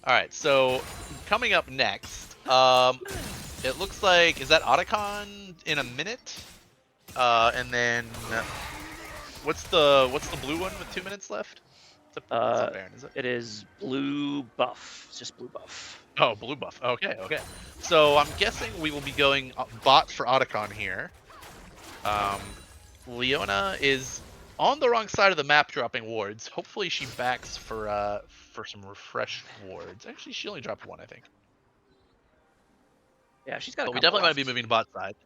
Alright, so coming up next, it looks like, is that Otacon in a minute? And then what's the blue one with 2 minutes left? It's not Baron, is it? It is blue buff. It's just blue buff. Oh, blue buff. Okay. So I'm guessing we will be going bot for Otacon here. Leona is on the wrong side of the map dropping wards. Hopefully she backs for some refresh wards. Actually, she only dropped one, I think. Yeah, she's got. But we definitely might be moving to bot side.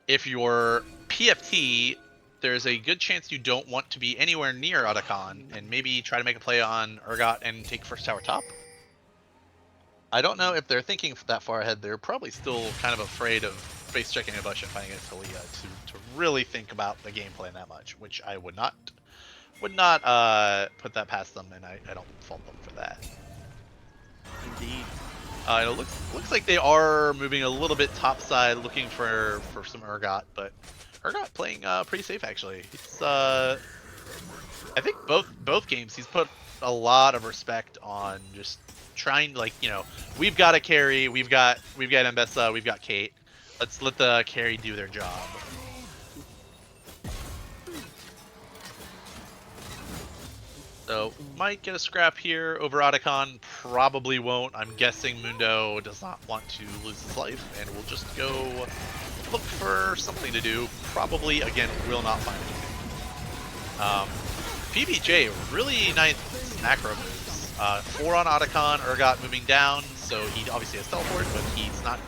If you're PFT, there's a good chance you don't want to be anywhere near Otacon, and maybe try to make a play on Urgot and take first tower top. I don't know if they're thinking that far ahead. They're probably still kind of afraid of face checking a bush and fighting against Talia to really think about the game plan that much, which I would not put that past them, and I don't fault them for that. Indeed. It looks like they are moving a little bit topside, looking for some Urgot, but Urgot playing pretty safe actually. It's I think both games he's put a lot of respect on just trying, like, you know, we've got a carry, we've got Mbessa, we've got Kate. Let's let the carry do their job. So might get a scrap here over Otacon, probably won't. I'm guessing Mundo does not want to lose his life, and we'll just go look for something to do. Probably, again, will not find anything. PB&J, really nice macro moves. 4 on Otacon, Urgot moving down, so he obviously has teleport, but he's not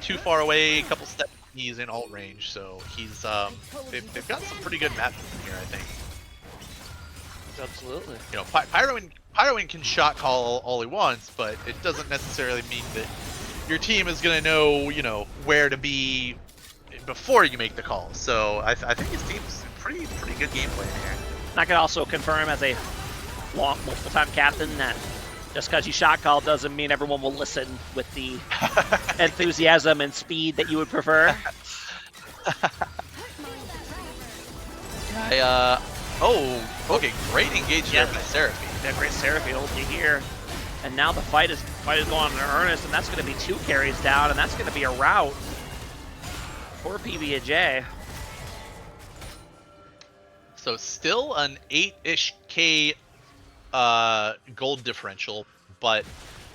too far away. A couple steps, he's in ult range, so he's they've got some pretty good map movement here, I think. Absolutely. You know, Pyroin can shot call all he wants, but it doesn't necessarily mean that your team is gonna know, you know, where to be before you make the call. So I think his team's pretty good gameplay here. And I can also confirm as a multiple-time captain that just because you shot call doesn't mean everyone will listen with the enthusiasm and speed that you would prefer. Oh, okay, great engage there by Seraphine. Yeah, great Seraphine ulti here. And now the fight is going on in earnest, and that's going to be 2 carries down, and that's going to be a rout for PB&J. So still an 8-ish K gold differential, but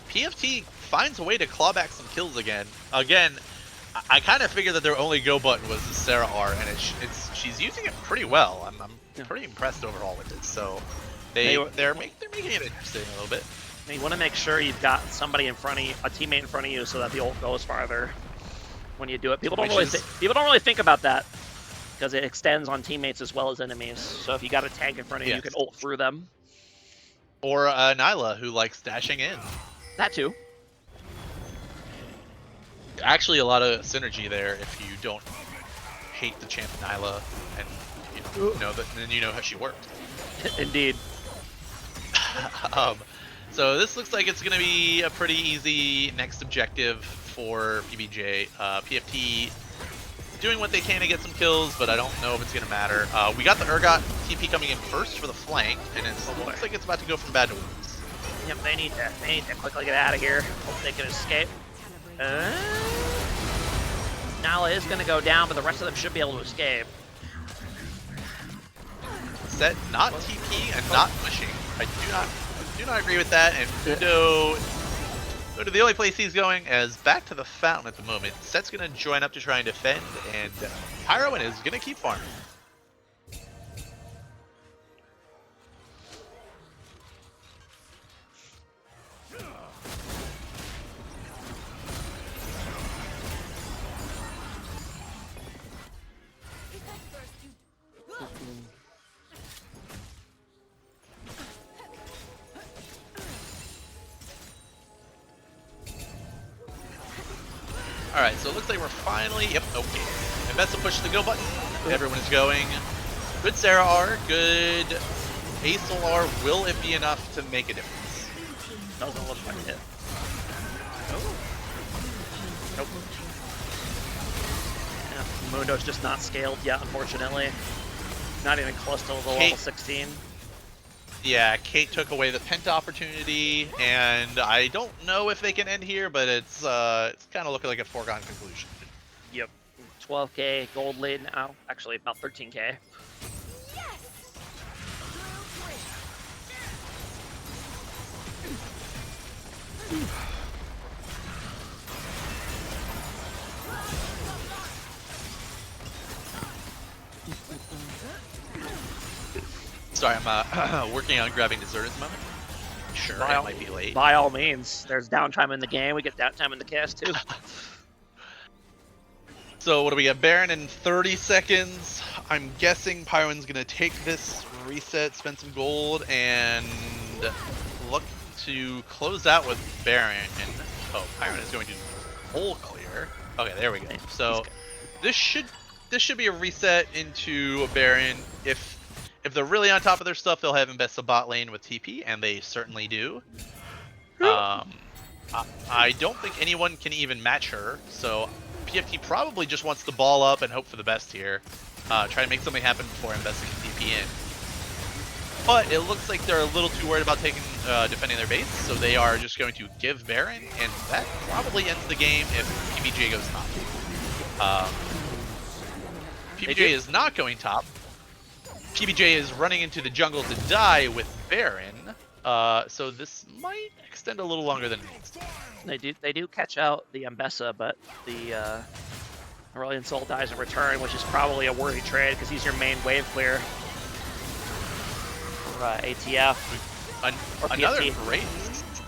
PFT finds a way to claw back some kills again. Again, I kind of figured that their only go button was the Sarah R, and she's using it pretty well. I'm pretty impressed overall with it. So they're making it interesting a little bit. You want to make sure you've got somebody in front of you, a teammate in front of you, so that the ult goes farther when you do it. People don't really think about that because it extends on teammates as well as enemies. So if you got a tank in front of you, you can ult through them. Or Nyla, who likes dashing in. That too. Actually, a lot of synergy there if you don't hate the champ Nyla, and you know that, then you know how she works. Indeed. So this looks like it's going to be a pretty easy next objective for PB&J. PFT doing what they can to get some kills, but I don't know if it's going to matter. We got the Urgot TP coming in first for the flank, and it looks like it's about to go from bad to worse. Yep, they need to quickly get out of here. Hope they can escape. Nala is going to go down, but the rest of them should be able to escape. Set not TP and not pushing. I do not agree with that. And Fundo, the only place he's going is back to the fountain at the moment. Set's going to join up to try and defend, and Pyroin is going to keep farming. Alright, so it looks like we're finally... Yep, okay. Investa pushed the go button. Everyone is going. Good Sarah R, good Acel R. Will it be enough to make a difference? Doesn't look like it. Nope. Yeah, Mundo's just not scaled yet, unfortunately. Not even close to the level 16. Yeah, Kate took away the Penta opportunity, and I don't know if they can end here, but it's kind of looking like a foregone conclusion. Yep. 12k gold lead now. Actually, about 13k. Sorry, I'm working on grabbing dessert at the moment. Sure, it might be late. By all means, there's downtime in the game. We get downtime in the cast too. So what do we get? Baron in 30 seconds. I'm guessing Pyron's gonna take this reset, spend some gold, and look to close out with Baron. And oh, Pyron is going to full clear. Okay, there we go. So this should be a reset into a Baron. If they're really on top of their stuff, they'll have Investa bot lane with TP, and they certainly do. I don't think anyone can even match her, so PFT probably just wants to ball up and hope for the best here. Try to make something happen before investing TP in. But it looks like they're a little too worried about defending their base, so they are just going to give Baron, and that probably ends the game if PB&J goes top. PB&J is not going top. PB&J is running into the jungle to die with Baron, so this might extend a little longer than it needs to. They do catch out the Ambessa, but the Aurelion Soul dies in return, which is probably a worthy trade because he's your main wave clear for ATF. Another PFT. great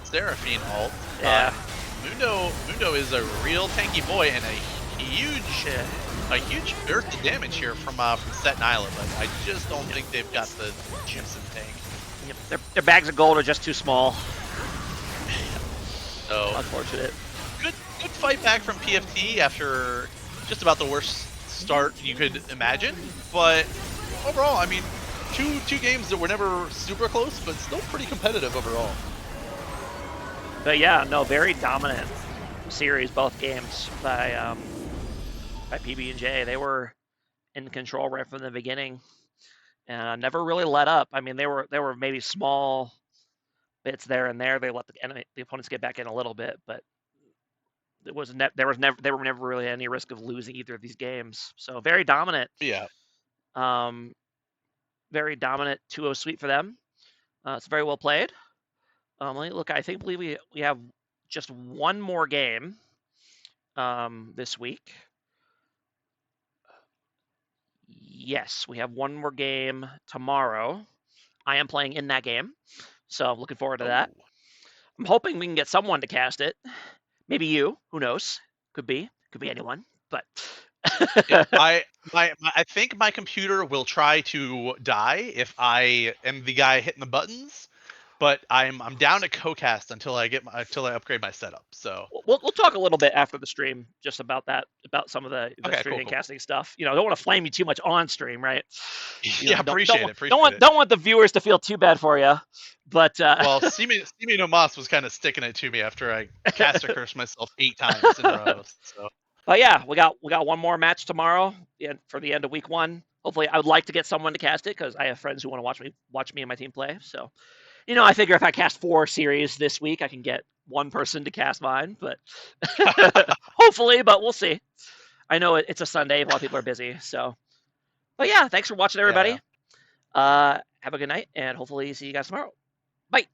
Seraphine ult. Yeah. Mundo is a real tanky boy and a huge burst of damage here from Set Nyla, but I just don't think they've got the chips in the tank. Yep. Their bags of gold are just too small. So unfortunate. Good fight back from PFT after just about the worst start you could imagine, but overall, I mean, two games that were never super close, but still pretty competitive overall. But yeah, no, very dominant series, both games by PB&J. They were in control right from the beginning, and never really let up. I mean, they were maybe small bits there and there. They let the opponents get back in a little bit, but there were never really any risk of losing either of these games. So very dominant. Yeah. Very dominant 2-0 sweep for them. It's very well played. Look, I believe we have just one more game this week. Yes, we have one more game tomorrow. I am playing in that game, so I'm looking forward to that. I'm hoping we can get someone to cast it. Maybe you. Who knows? Could be anyone. But yeah, I think my computer will try to die if I am the guy hitting the buttons, but I'm down to co-cast until I upgrade my setup. So we'll talk a little bit after the stream just about that, about some of the streaming and casting stuff. You know, I don't want to flame you too much on stream, right? Appreciate it. Don't want the viewers to feel too bad for you. But well, Simi no Mas was kind of sticking it to me after I caster cursed myself 8 times in a row. So. But yeah, we got one more match tomorrow for the end of week 1. Hopefully, I would like to get someone to cast it because I have friends who want to watch me and my team play. So, I figure if I cast 4 series this week, I can get one person to cast mine. But hopefully, but we'll see. I know it's a Sunday; a lot of people are busy. So, but yeah, thanks for watching, everybody. Yeah. Have a good night, and hopefully see you guys tomorrow. Bye.